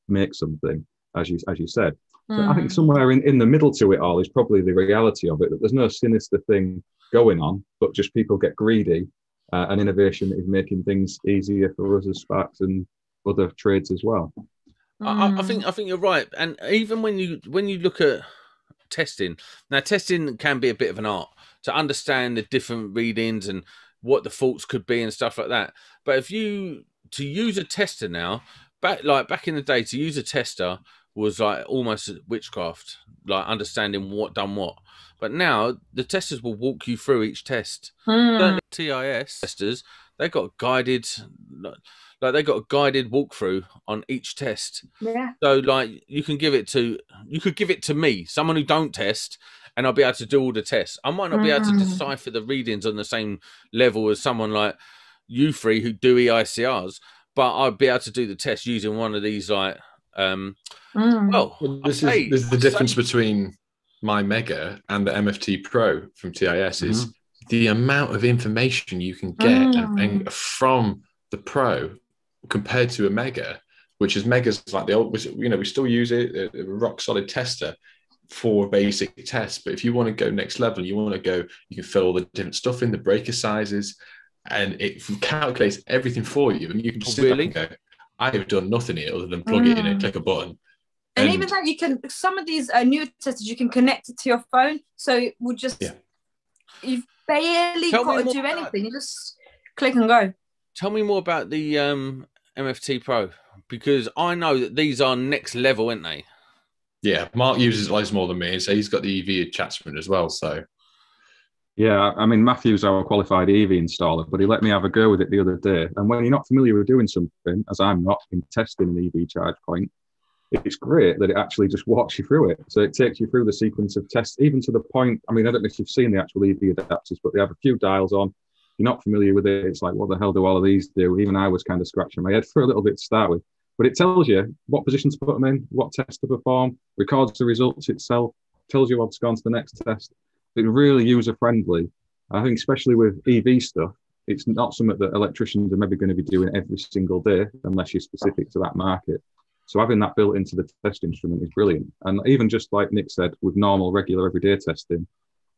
make something. As you said. So I think somewhere in the middle to it all is probably the reality of it, that there's no sinister thing going on, but just people get greedy, and innovation is making things easier for us as Sparks and other trades as well. I think you're right. And even when you look at testing, now testing can be a bit of an art to understand the different readings and what the faults could be and stuff like that. But to use a tester now, back in the day, to use a tester was like almost witchcraft, like understanding what done what. But now the testers will walk you through each test. TIS testers, they got a guided walkthrough on each test. Yeah. So like you could give it to me, someone who don't test, and I'll be able to do all the tests. I might not be able to decipher the readings on the same level as someone like you three who do EICRs, but I'll be able to do the test using one of these like. This is the difference between my Mega and the MFT Pro from TIS is the amount of information you can get and from the Pro compared to a Mega, which is Mega's like the old, you know, we still use it, a rock solid tester for basic tests. But if you want to go next level, you can fill all the different stuff in, the breaker sizes, and it calculates everything for you. And you can just sit back and go, I have done nothing here other than plug it in and click a button. And even that, you can, some of these new testers, you can connect it to your phone. So it will just, you've barely got to do anything. You just click and go. Tell me more about the MFT Pro, because I know that these are next level, aren't they? Yeah, Mark uses loads more than me, so he's got the EV attachment as well. So, yeah, I mean, Matthew's our qualified EV installer, but he let me have a go with it the other day. And when you're not familiar with doing something, as I'm not in testing an EV charge point, it's great that it actually just walks you through it. So it takes you through the sequence of tests, even to the point, I mean, I don't know if you've seen the actual EV adapters, but they have a few dials on. You're not familiar with it. It's like, what the hell do all of these do? Even I was kind of scratching my head for a little bit to start with. But it tells you what position to put them in, what test to perform, records the results itself, tells you what's gone to the next test. It's really user-friendly. I think especially with EV stuff, it's not something that electricians are maybe going to be doing every single day unless you're specific to that market. So having that built into the test instrument is brilliant. And even just like Nick said, with normal, regular, everyday testing,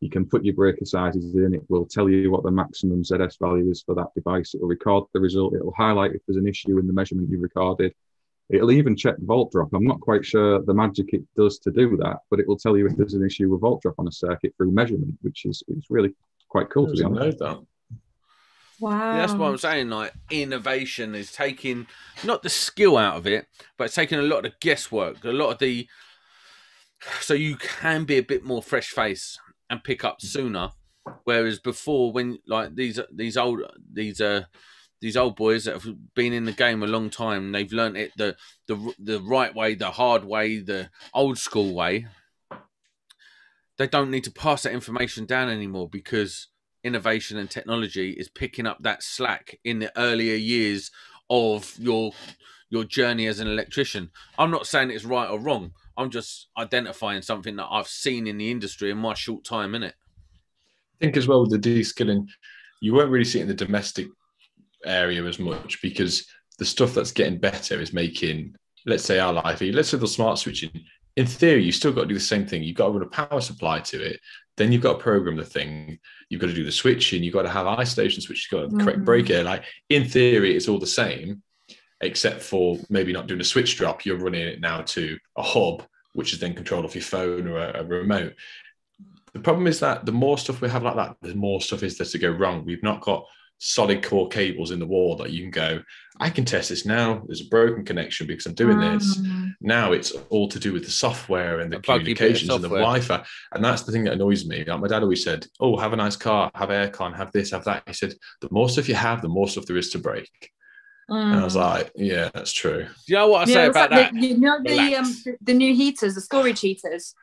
you can put your breaker sizes in. It will tell you what the maximum ZS value is for that device. It will record the result. It will highlight if there's an issue in the measurement you recorded. It'll even check volt drop. I'm not quite sure the magic it does to do that, but it will tell you if there's an issue with volt drop on a circuit through measurement, which is really quite cool to be honest. Wow. Yeah, that's what I'm saying. Like, innovation is taking not the skill out of it, but it's taking a lot of the guesswork, a lot of the, so you can be a bit more fresh face and pick up sooner. Whereas before, when like these old boys that have been in the game a long time, they've learnt it the right way, the hard way, the old school way. They don't need to pass that information down anymore because innovation and technology is picking up that slack in the earlier years of your journey as an electrician. I'm not saying it's right or wrong. I'm just identifying something that I've seen in the industry in my short time, innit? I think as well with the de-skilling, you won't really see it in the domestic area as much because the stuff that's getting better is making, let's say, our life, let's say the smart switching. In theory, you still got to do the same thing. You've got to run a power supply to it. Then you've got to program the thing. You've got to do the switching. You've got to have iStation switch. You've got to correct breaker. Like, in theory, it's all the same, except for maybe not doing a switch drop. You're running it now to a hub, which is then controlled off your phone or a remote. The problem is that the more stuff we have like that, the more stuff is there to go wrong. We've not got solid core cables in the wall that you can go, I can test this now. There's a broken connection because I'm doing this. Now it's all to do with the software and the communications and the Wi-Fi. And that's the thing that annoys me. Like, my dad always said, oh, have a nice car, have aircon, have this, have that. He said, the more stuff you have, the more stuff there is to break. And I was like, yeah, that's true. Do you know what I say about that? The new heaters, the storage heaters.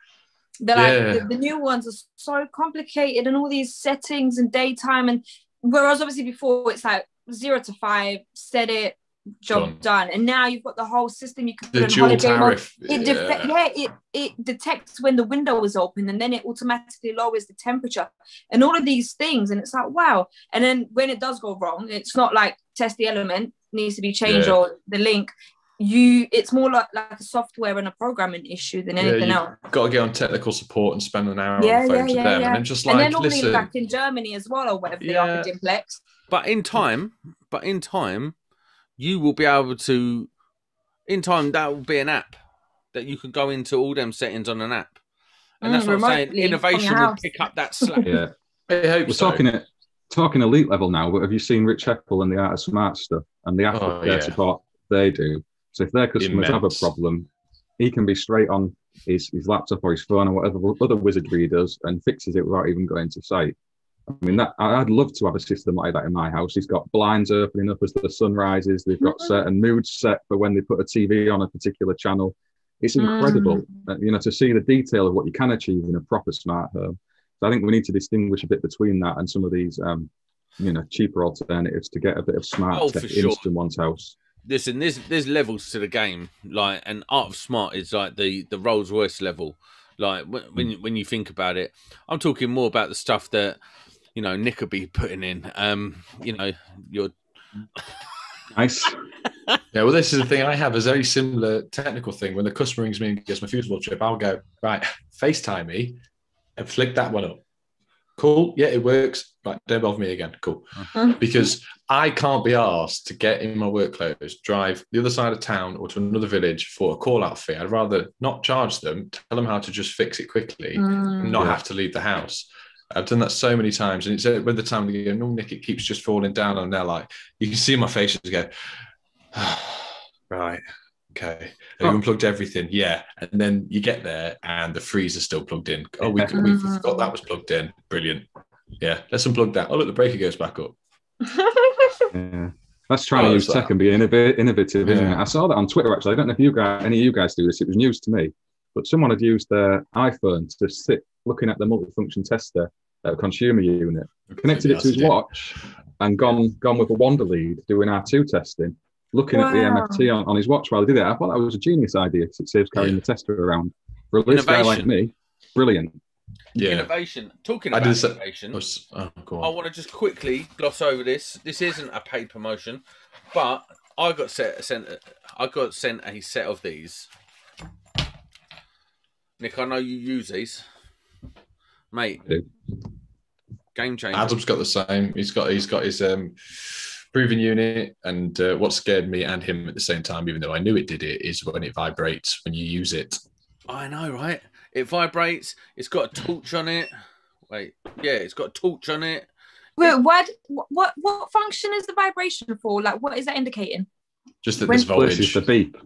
They're like, the new ones are so complicated, and all these settings and daytime, and whereas obviously before it's like 0 to 5, set it, job done. And now you've got the whole system. You can put the dual tariff. It detects when the window is open, and then it automatically lowers the temperature and all of these things. And it's like, wow. And then when it does go wrong, it's not like test the element needs to be changed or the link. It's more like a software and a programming issue than anything else. Got to get on technical support and spend an hour on the phone to them, and then just like, and then normally back in Germany as well, or whatever they are for Dimplex. But in time, you will be able to. In time, that will be an app that you can go into all them settings on an app, and that's what I'm saying. Innovation will pick up that slack. Yeah, we're talking elite level now. But have you seen Rich Heppel and the Art of Smart stuff and the aftercare support they do? So if their customers have a problem, he can be straight on his laptop or his phone or whatever other wizardry he does and fixes it without even going to site. I mean, I'd love to have a system like that in my house. He's got blinds opening up as the sun rises. They've got certain moods set for when they put a TV on a particular channel. It's incredible, to see the detail of what you can achieve in a proper smart home. So I think we need to distinguish a bit between that and some of these, cheaper alternatives to get a bit of smart tech into one's house. Listen, there's levels to the game, like, and Art of Smart is like the Rolls Royce level. Like, when you think about it, I'm talking more about the stuff that Nick will be putting in. Your nice. Yeah, well, this is the thing. I have a very similar technical thing. When the customer rings me and gets my fusible chip, I'll go, right, FaceTime me and flick that one up. Cool. Yeah, it works. Right, don't bother me again. Cool. Because I can't be asked to get in my work clothes, drive the other side of town or to another village for a call-out fee. I'd rather not charge them, tell them how to just fix it quickly and not have to leave the house. I've done that so many times. And it's when the time they go, no, Nick, it keeps just falling down. And they're like, you can see my face just go, right. Okay. Have you unplugged everything? Yeah. And then you get there and the freezer's still plugged in. Oh, we forgot that was plugged in. Brilliant. Yeah. Let's unplug that. Oh, look, the breaker goes back up. Yeah. That's trying to use tech and be innovative, isn't it? I saw that on Twitter, actually. I don't know if any of you guys do this. It was news to me. But someone had used their iPhone to sit looking at the multifunction tester at a consumer unit, connected it to his watch and gone with a wander lead doing R2 testing, looking at the MFT on his watch while he did it. I thought that was a genius idea because it saves carrying the tester around. For a list guy like me, brilliant. Yeah. Innovation. Talking about innovation, I want to just quickly gloss over this. This isn't a paid promotion, but I got sent a set of these. Nick, I know you use these, mate. Game changer. Adam's got the same. He's got his proving unit, and what scared me and him at the same time, even though I knew it did it, is when it vibrates when you use it. I know, right? It vibrates. It's got a torch on it. It's got a torch on it. Wait, what function is the vibration for? Like, what is that indicating? Just that this voltage is the beep.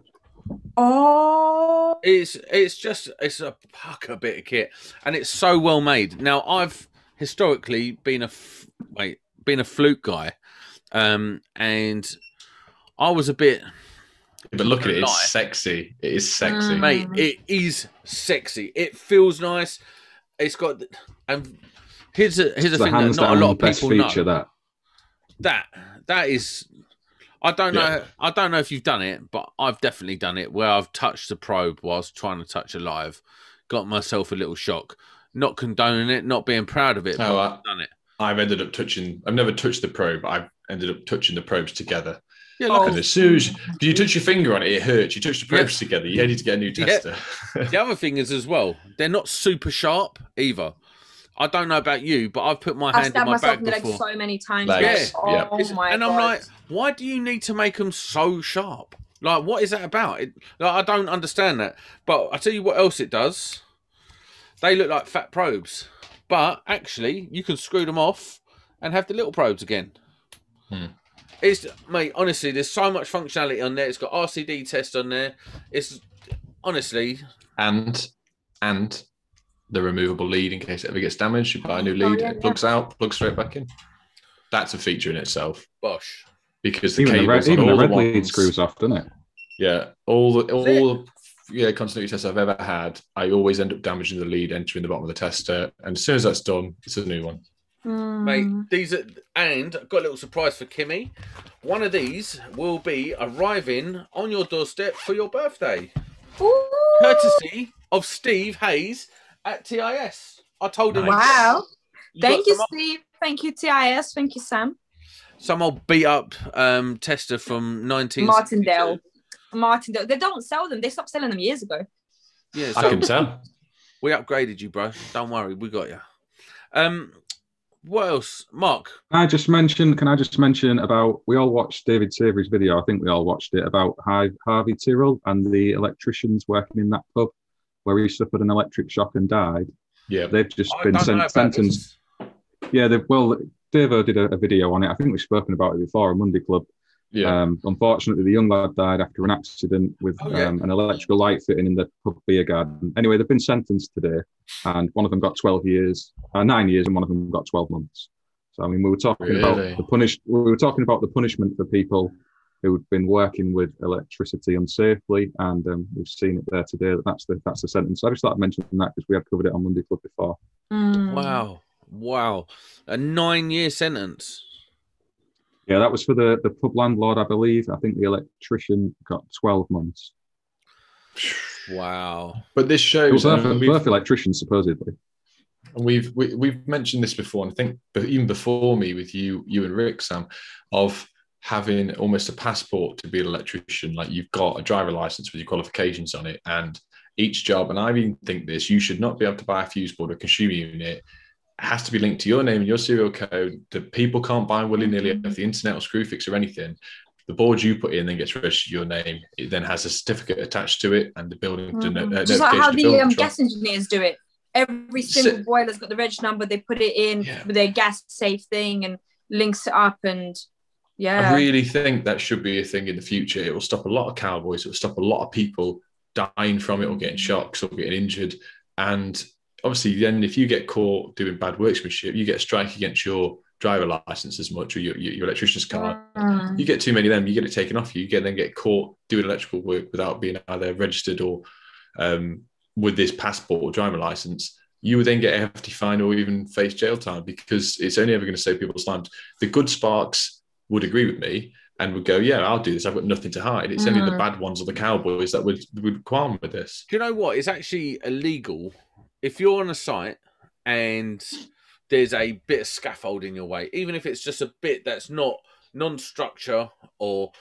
Oh, it's a pucker bit of kit, and it's so well made. Now, I've historically been a fluke guy, and I was a bit. But look at it, it's sexy. It is sexy, mate. It is sexy. It feels nice. It's got, and here's a thing that not a lot of people know. That is. I don't know. I don't know if you've done it, but I've definitely done it where I've touched the probe whilst trying to touch a live. Got myself a little shock. Not condoning it, not being proud of it, but I've done it. I've ended up touching. I've never touched the probe. I've ended up touching the probes together. Yeah, look at it. As soon as you touch your finger on it, it hurts. You touch the probes together, you need to get a new tester. The other thing is as well, they're not super sharp either. I don't know about you, but I've put my hand in my bag before. I've stabbed myself in the leg so many times. Yeah. My God. I'm like, why do you need to make them so sharp? Like, what is that about? I don't understand that. But I tell you what else it does. They look like fat probes, but actually, you can screw them off and have the little probes again. It's, mate, honestly, there's so much functionality on there. It's got RCD test on there. It's honestly, and the removable lead in case it ever gets damaged. You buy a new lead, it plugs out, plugs straight back in. That's a feature in itself. Bosh. Because the even cables the red ones, lead screws off, doesn't it? Yeah, all the continuity tests I've ever had, I always end up damaging the lead entering the bottom of the tester, and as soon as that's done, it's a new one. Mate, these are, and I've got a little surprise for Kimmy. One of these will be arriving on your doorstep for your birthday. Ooh. Courtesy of Steve Hayes at TIS. I told him. Wow. Thank you, Steve. Thank you, TIS. Thank you, Sam. Some old beat up tester from 19 Martindale. They don't sell them. They stopped selling them years ago. Yeah, so I can tell. We upgraded you, bro. Don't worry, we got you. What else, Mark? Can I just mention about, we all watched David Savory's video. I think we all watched it, about Harvey Tyrrell and the electricians working in that pub where he suffered an electric shock and died. Yeah, they've just been sentenced. Yeah, Davo did a video on it. I think we've spoken about it before on Monday Club. Yeah. Unfortunately, the young lad died after an accident with an electrical light fitting in the pub beer garden. Anyway, they've been sentenced today, and one of them got 9 years, and one of them got 12 months. So, I mean, we were talking about the punishment for people who've been working with electricity unsafely, and we've seen it there today. That's the sentence. So I just thought I'd mention that because we had covered it on Monday Club before. Wow, a 9-year sentence. Yeah, that was for the pub landlord, I believe. I think the electrician got 12 months. Wow. But this shows both electricians, supposedly. And we've mentioned this before, and I think even before me with you and Rick, Sam, of having almost a passport to be an electrician. Like, you've got a driver license with your qualifications on it, and each job, and I even think this, you should not be able to buy a fuse board or consumer unit. It has to be linked to your name and your serial code. The people can't buy willy-nilly off the internet or Screwfix or anything. The board you put in then gets registered your name. It then has a certificate attached to it, and the building just like how the gas engineers do it. Every single boiler's got the reg number. They put it in with their gas safe thing and links it up. And I really think that should be a thing in the future. It will stop a lot of cowboys. It will stop a lot of people dying from it or getting shocks or getting injured. And obviously, then if you get caught doing bad workmanship, you get a strike against your driver license as much, or your electrician's card. You get too many of them, you get it taken off you. You then get caught doing electrical work without being either registered or with this passport or driver license. You would then get a hefty fine or even face jail time, because it's only ever going to save people's lives. The good sparks would agree with me and would go, yeah, I'll do this. I've got nothing to hide. It's only the bad ones or the cowboys that would qualm with this. Do you know what? It's actually illegal. If you're on a site and there's a bit of scaffold in your way, even if it's just a bit that's not non-structure or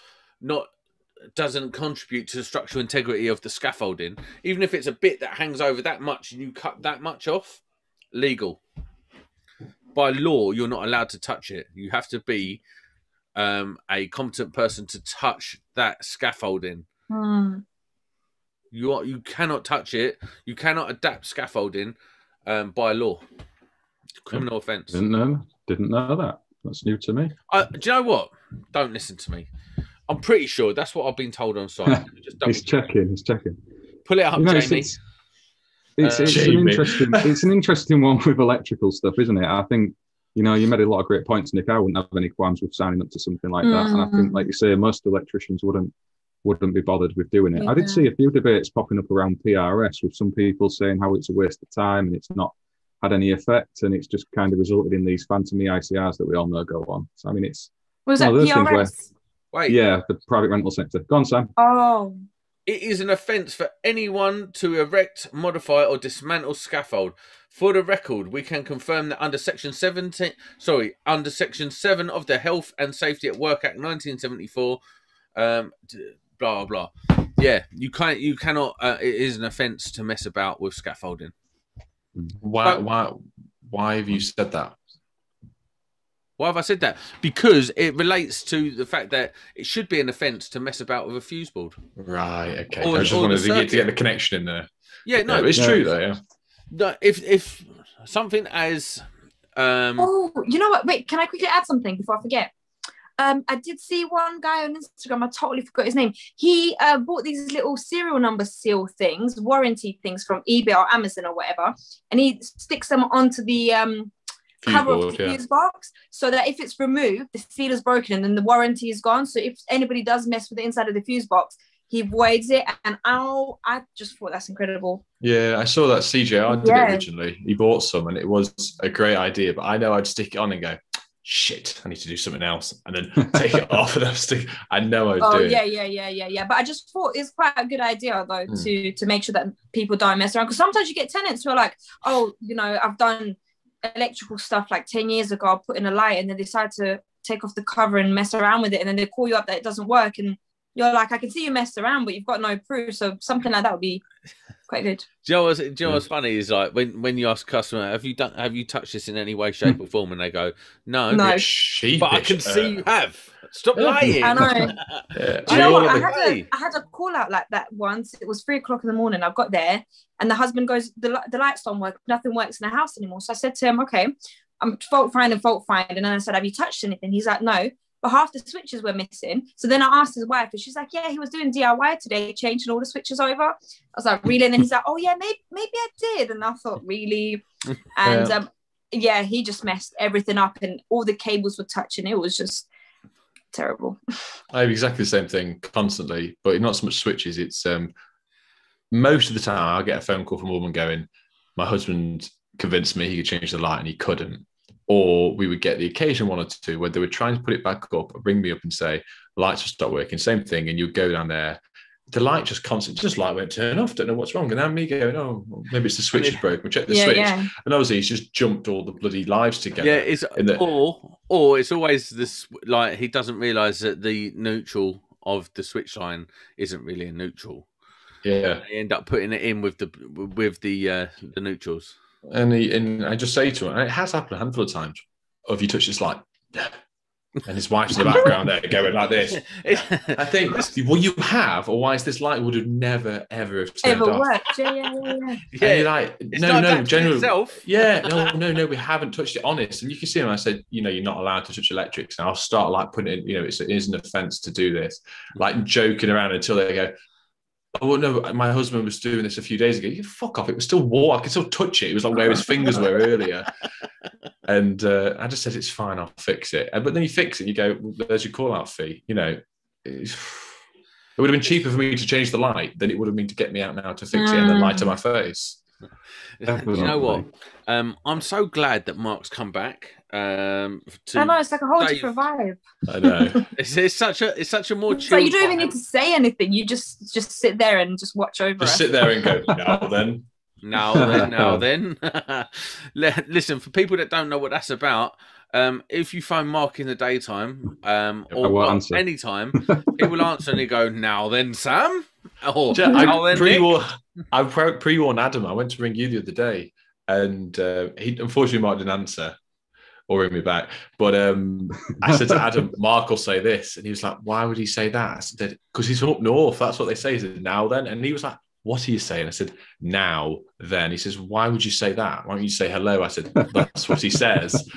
doesn't contribute to the structural integrity of the scaffolding, even if it's a bit that hangs over that much and you cut that much off, legal. By law, you're not allowed to touch it. You have to be a competent person to touch that scaffolding. You cannot touch it. You cannot adapt scaffolding by law. Criminal offence. Didn't know that. That's new to me. Do you know what? Don't listen to me. I'm pretty sure that's what I've been told on site. He's checking. Pull it up, Jamie. It's an interesting one with electrical stuff, isn't it? I think, you made a lot of great points, Nick. I wouldn't have any qualms with signing up to something like that. And I think, like you say, most electricians wouldn't be bothered with doing it. I did see a few debates popping up around PRS with some people saying how it's a waste of time and it's not had any effect, and it's just kind of resulted in these phantom EICRs that we all know go on. So, I mean, it's was that PRS? Yeah, the private rental sector. Go on, Sam. Oh. It is an offence for anyone to erect, modify or dismantle scaffold. For the record, we can confirm that under Section 7 of the Health and Safety at Work Act 1974, blah blah. Yeah, you cannot. It is an offence to mess about with scaffolding. Why have you said that? Why have I said that? Because it relates to the fact that it should be an offence to mess about with a fuse board. Right. Okay. I just wanted to get the connection in there. Yeah. No, it's true though. Yeah. No, if something as oh, you know what? Wait, can I quickly add something before I forget? I did see one guy on Instagram. I totally forgot his name. He bought these little serial number seal things, warranty things from eBay or Amazon or whatever, and he sticks them onto the cover of the fuse box, so that if it's removed, the seal is broken and then the warranty is gone. So if anybody does mess with the inside of the fuse box, he voids it. And I just thought that's incredible. Yeah, I saw that CJR did it originally. He bought some and it was a great idea, but I know I'd stick it on and go, shit, I need to do something else, and then take it off and I know I'd do it. Yeah. But I just thought it's quite a good idea though to make sure that people don't mess around, because sometimes you get tenants who are like, oh, you know, I've done electrical stuff like 10 years ago, I'll put in a light, and then decide to take off the cover and mess around with it, and then they call you up that it doesn't work, and you're like, I can see you messed around, but you've got no proof. So something like that would be quite good. Do you know what's funny is like when you ask a customer, have you touched this in any way, shape, or form, and they go, no, no, but I can see you have. Stop lying. I know. Do you know what? I had a call out like that once. It was 3 o'clock in the morning. I got there, and the husband goes, the lights don't work. Nothing works in the house anymore. So I said to him, okay, I'm fault finding. And then I said, have you touched anything? He's like, no. But half the switches were missing. So then I asked his wife, and she's like, yeah, he was doing DIY today, changing all the switches over. I was like, really? And then he's like, oh yeah, maybe I did. And I thought, really? And yeah, he just messed everything up, and all the cables were touching. It was just terrible. I have exactly the same thing constantly, but not so much switches. It's most of the time I'll get a phone call from a woman going, my husband convinced me he could change the light and he couldn't. Or we would get the occasion one or two where they would try and put it back up, ring me up and say, lights will stop working, same thing. And you'd go down there, the light just light won't turn off, don't know what's wrong. And then me going, oh, maybe it's the switch is broken, we'll check the switch. Yeah. And obviously he's just jumped all the bloody lives together. Yeah, or it's always this, like, he doesn't realise that the neutral of the switch line isn't really a neutral. Yeah. They end up putting it in with the neutrals. And I just say to him, and it has happened a handful of times, oh, have you touched this light? And his wife's in the background there going like this. I think, well, you have, otherwise this light would have never, ever have turned off. Worked. Yeah. And you're like, no, generally, no, we haven't touched it, honest. And you can see him, I said, you know, you're not allowed to touch electrics. And I'll start like putting it, you know, it is an offence to do this, like joking around until they go, oh no, my husband was doing this a few days ago. You fuck off, it was still warm. I could still touch it. It was like where his fingers were earlier. And I just said, it's fine, I'll fix it. But then you fix it, you go, well, there's your call out fee. You know, it would have been cheaper for me to change the light than it would have been to get me out now to fix it and then light to my face. You know what? I'm so glad that Mark's come back. I know, it's like a whole different vibe. I know. It's such a more chill. So you don't even need to say anything. You just sit there and just watch over. Just sit there and go, now then. Now then. Listen, for people that don't know what that's about, if you phone Mark in the daytime or any time, he will answer and he go, now then, Sam. Or I pre-warned Adam. I went to ring you the other day, and he unfortunately Mark didn't answer or ring me back. But I said to Adam, Mark will say this, and he was like, why would he say that? I said, because he's from up north. That's what they say. He said, now then, and he was like, what are you saying? I said, now then. He says, why would you say that? Why don't you say hello? I said, that's what he says.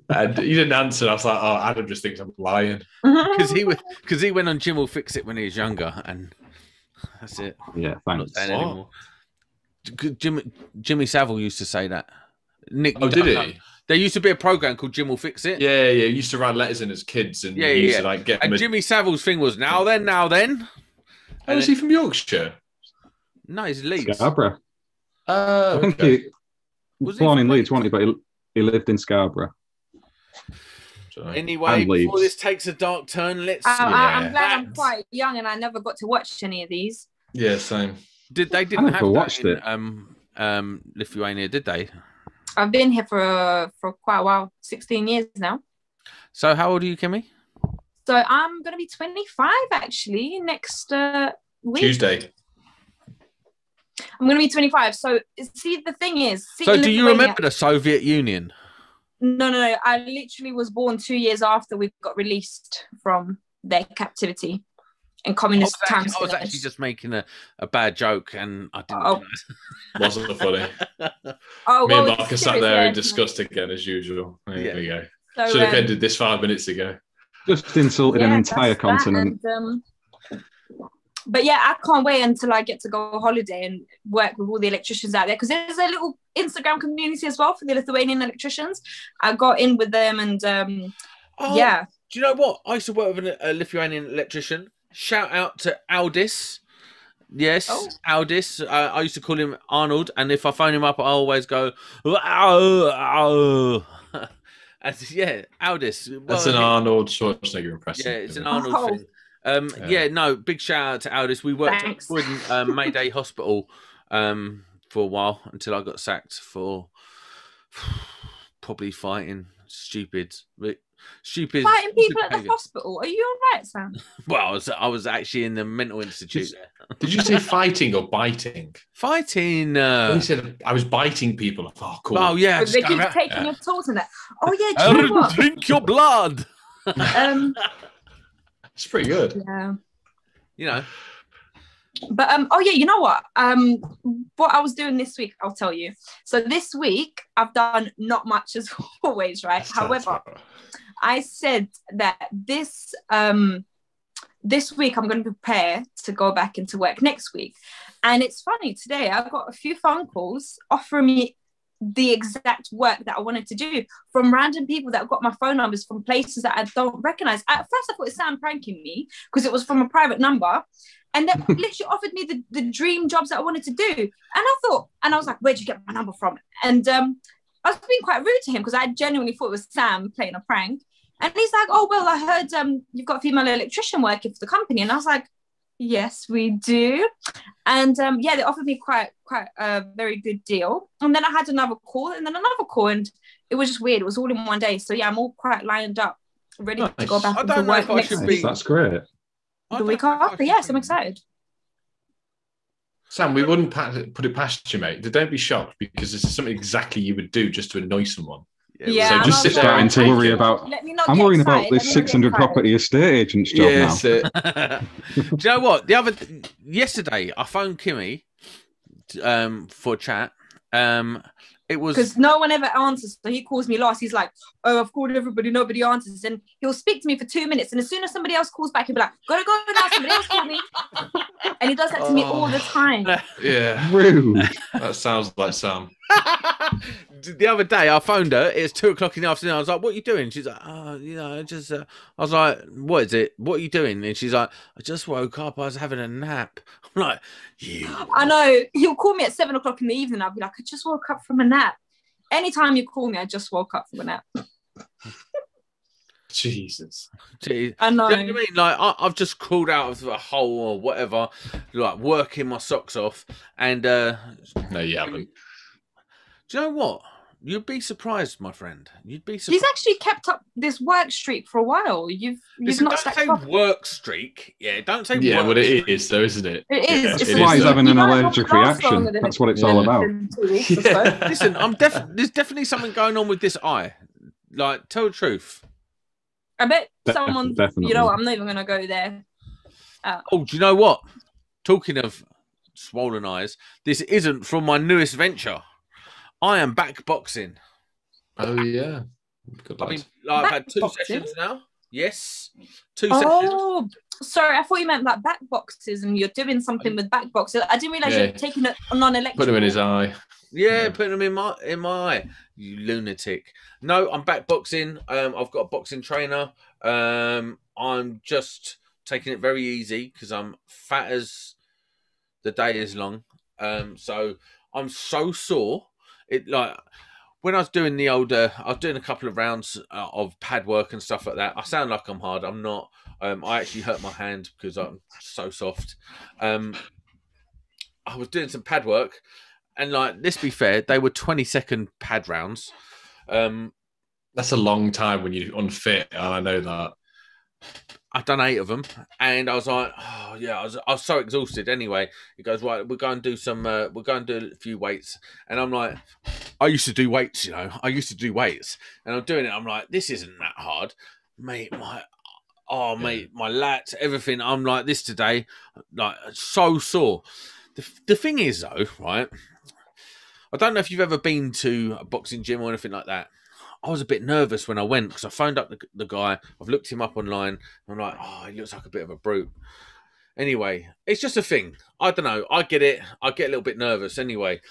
And he didn't answer. I was like, oh, Adam just thinks I'm lying. Because he went on Jim Will Fix It when he was younger, and that's it. Yeah, thanks. Jimmy Savile used to say that. Nick, did he? There used to be a program called Jim Will Fix It. Yeah. He used to write letters in as kids, and he used to like get. And Jimmy Savile's thing was now then. Oh, is he from Yorkshire? No, he's Leeds. Scarborough. I think he was born in Leeds, wasn't he? But he lived in Scarborough. Anyway, before this takes a dark turn, let's. I'm glad I'm quite young and I never got to watch any of these. Yeah, same. They didn't have that in Lithuania, did they? I've been here for quite a while, 16 years now. So how old are you, Kimmy? So I'm going to be 25 actually next week. Tuesday. I'm going to be 25. So see, the thing is... So do you remember the Soviet Union? No. I literally was born 2 years after we got released from their captivity in communist times. I was actually just making a bad joke and I didn't know. Wasn't funny. Me and Marcus sat there and discussed again as usual. There we go. So, should have ended this 5 minutes ago. Just insulted an entire continent. But yeah, I can't wait until I get to go on holiday and work with all the electricians out there, because there's a little Instagram community as well for the Lithuanian electricians. I got in with them and yeah. Do you know what? I used to work with a Lithuanian electrician. Shout out to Aldis. Yes, Aldis. I used to call him Arnold, and if I phone him up, I always go, and yeah, Aldis. That's an Arnold Schwarzenegger impression. Yeah, it's an Arnold thing. No, big shout out to Aldis. We worked at Mayday Hospital for a while until I got sacked for probably fighting stupid fighting people at the hospital. Are you all right, Sam? Well, I was actually in the mental institute there. Did you say fighting or biting? Fighting. You said I was biting people. Oh, cool. Oh yeah, they keep taking your tools and that. Oh yeah, do you know what? Drink your blood. It's pretty good. Yeah. You know. But you know what? What I was doing this week, I'll tell you. So this week I've done not much as always, right? However, I said that this week I'm going to prepare to go back into work next week. And it's funny, today I got a few phone calls offering me the exact work that I wanted to do from random people that got my phone numbers from places that I don't recognize. At first I thought it was Sam pranking me because it was from a private number, and they literally offered me the dream jobs that I wanted to do. And I was like, where'd you get my number from? And I was being quite rude to him because I genuinely thought it was Sam playing a prank. And he's like, oh, well, I heard you've got a female electrician working for the company. And I was like, yes, we do. And they offered me quite a very good deal. And then I had another call and then another call, and it was just weird. It was all in one day. So yeah, I'm all quite lined up, ready to go back into work next week. That's great. The week after, yes, I'm excited. Sam, we wouldn't put it past you, mate. Don't be shocked, because this is something exactly you would do just to annoy someone. Yeah, so just sit there and to worry about. I'm worrying about this 600 property estate agent's job now. Do you know what? Yesterday, I phoned Kimmy for chat. It was because no one ever answers. So he calls me last. He's like, "Oh, I've called everybody. Nobody answers." And he'll speak to me for 2 minutes, and as soon as somebody else calls back, he'll be like, "Gotta go now. Somebody else called me." And he does that to me all the time. Yeah, rude. That sounds like Sam. The other day, I phoned her. It's 2:00 in the afternoon. I was like, "What are you doing?" She's like, "Oh, just." I was like, "What is it? What are you doing?" And she's like, "I just woke up. I was having a nap." I'm like, "You." I know. He'll call me at 7:00 in the evening. I'll be like, "I just woke up from a nap." Anytime you call me, I just woke up from a nap. Jesus. Jeez. I know. You know what I mean? Like, I've just crawled out of a hole or whatever, like working my socks off, and no, you haven't. Do you know what? You'd be surprised, my friend. You'd be surprised. He's actually kept up this work streak for a while. You've not don't say work streak. Yeah, don't say yeah, work but it streak. is, though, isn't it? It is. Yeah, it's why he's having an allergic reaction. That's what it's all about. Yeah. Listen, there's definitely something going on with this eye. Like, tell the truth. I bet someone, definitely. You know what, I'm not even going to go there. Oh, do you know what? Talking of swollen eyes, this isn't from my newest venture. I am back boxing. Oh, yeah. Good lad. I mean, I've had 2 sessions now. Yes. 2 sessions. Oh, sorry. I thought you meant like back boxes and you're doing something with back boxes. I didn't realise you're taking it non-electric. Put him in his eye. Yeah, putting them in my eye. You lunatic. No, I'm back boxing. I've got a boxing trainer. I'm just taking it very easy because I'm fat as the day is long. So I'm so sore. It like when I was doing the older, I was doing a couple of rounds of pad work and stuff like that. I sound like I'm hard. I'm not. I actually hurt my hand because I'm so soft. I was doing some pad work, and like, let's be fair, they were 20-second pad rounds. That's a long time when you're unfit, and I know that. I've done 8 of them, and I was like, oh yeah, I was so exhausted. Anyway, he goes, right, we're going to do some, we're going to do a few weights, and I'm like, I used to do weights, you know, I used to do weights, and I'm doing it. I'm like, this isn't that hard, mate. Mate, my lats, everything. I'm like this today, like so sore. The thing is though, right? I don't know if you've ever been to a boxing gym or anything like that. I was a bit nervous when I went because I phoned up the guy. I've looked him up online. I'm like, oh, he looks like a bit of a brute. Anyway, it's just a thing. I don't know. I get it. I get a little bit nervous anyway.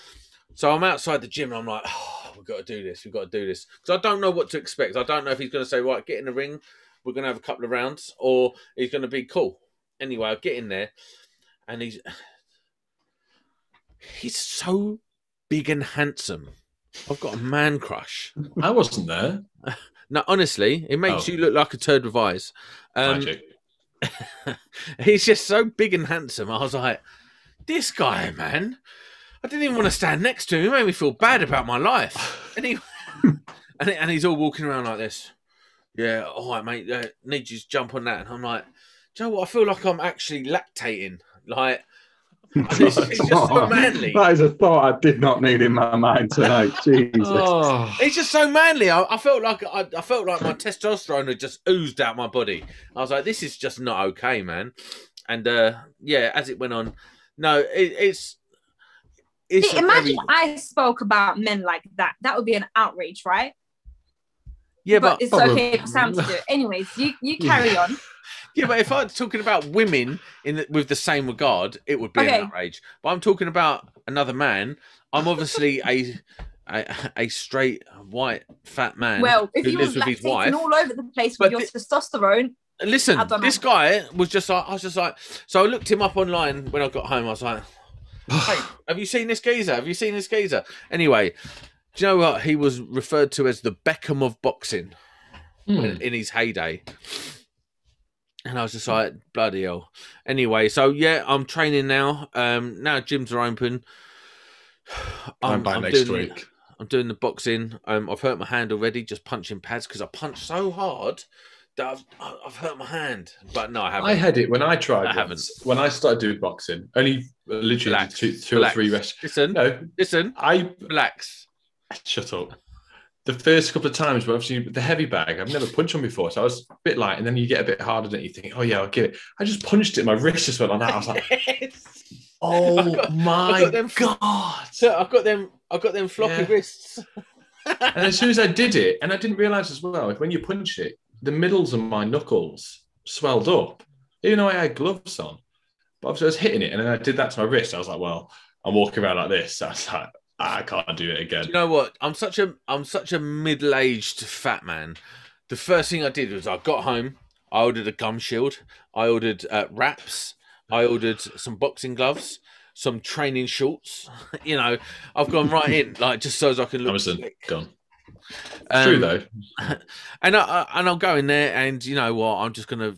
So I'm outside the gym and I'm like, oh, we've got to do this. We've got to do this. Because I don't know what to expect. I don't know if he's going to say, right, get in the ring. We're going to have a couple of rounds. Or he's going to be cool. Anyway, I get in there and he's so big and handsome. I've got a man crush. I wasn't there. No, honestly, it makes you look like a turd with eyes. Magic. He's just so big and handsome. I was like, this guy, man. I didn't even want to stand next to him. He made me feel bad about my life. And, and he's all walking around like this. Yeah, all right, mate. Need you to jump on that. And I'm like, do you know what? I feel like I'm actually lactating. Like, it's just so manly. That is a thought I did not need in my mind tonight. Jesus, it's just so manly. I felt like my testosterone had just oozed out my body. I was like, this is just not okay, man. And yeah, as it went on, no, it's imagine I spoke about men like that. That would be an outrage, right? Yeah, but it's okay for Sam to do it. Anyways, you carry on. Yeah, but if I'm talking about women with the same regard, it would be an outrage. But I'm talking about another man. I'm obviously a straight, white, fat man. Well, if who you lives was with his wife, all over the place with your testosterone. Listen, this guy was just like, I was just like, so I looked him up online when I got home. I was like, hey, have you seen this geezer? Have you seen this geezer? Anyway, do you know what? He was referred to as the Beckham of boxing in his heyday. And I was just like, bloody hell. Anyway, so yeah, I'm training now. Now gyms are open. I'm next week. I'm doing the boxing. I've hurt my hand already just punching pads because I punched so hard that I've hurt my hand. But no, I haven't. I had it when I tried. I haven't. When I started doing boxing, only literally two or three rests. Listen. Relax. Shut up. The first couple of times, but obviously the heavy bag, I've never punched one before, so I was a bit light, and then you get a bit harder, don't you? Think, oh yeah, I'll give it. I just punched it, my wrist just went on that. I was like, oh my god! So I've got them floppy wrists. And as soon as I did it, and I didn't realise as well, when you punch it, the middles of my knuckles swelled up, even though I had gloves on. But obviously I was hitting it, and then I did that to my wrist. I was like, well, I'm walking around like this. So I was like, I can't do it again. Do you know what? I'm such a middle-aged fat man. The first thing I did was I got home. I ordered a gum shield. I ordered wraps. I ordered some boxing gloves, some training shorts. You know, I've gone right in, like just so as I can look. Amazon gone. It's true though. And I'll go in there, and you know what? I'm just gonna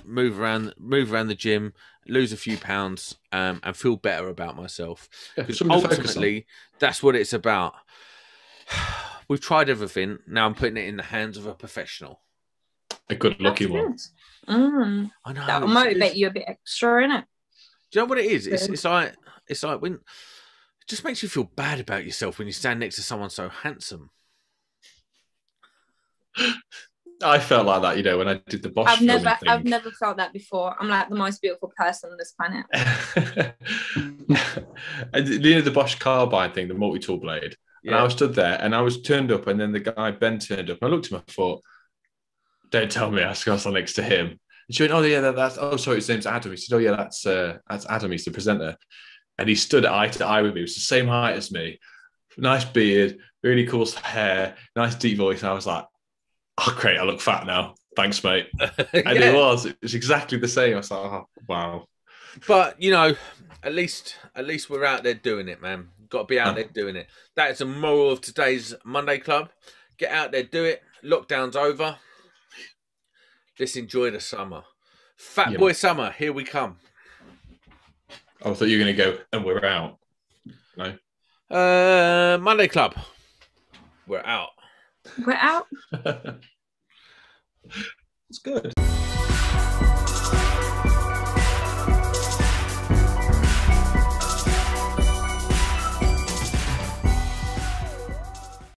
move around the gym, lose a few pounds, and feel better about myself. Because ultimately, that's what it's about. We've tried everything. Now I'm putting it in the hands of a professional. A good lucky one. I know. That'll motivate you a bit extra, innit? Do you know what it is? It's like when it just makes you feel bad about yourself when you stand next to someone so handsome. I felt like that, you know, when I did the Bosch. I've never felt that before. I'm like the most beautiful person on this planet. And you know the Bosch carbine thing, the multi-tool blade. Yeah. And I was stood there, and I was turned up, and then the guy Ben turned up, and I looked at him, I thought, "Don't tell me I was next to him." And she went, "Oh yeah, that's sorry, his name's Adam." He said, "Oh yeah, that's Adam. He's the presenter." And he stood eye to eye with me. He was the same height as me, nice beard, really cool hair, nice deep voice. And I was like, "Oh great, I look fat now. Thanks, mate." And it was exactly the same. I was like, "Oh wow." But you know, at least we're out there doing it, man. Got to be out there doing it. That is the moral of today's Monday Club. Get out there, do it. Lockdown's over. Let's enjoy the summer. Fat boy summer, here we come. I thought you were going to go, and we're out. No. Monday Club. We're out. We're out. It's good.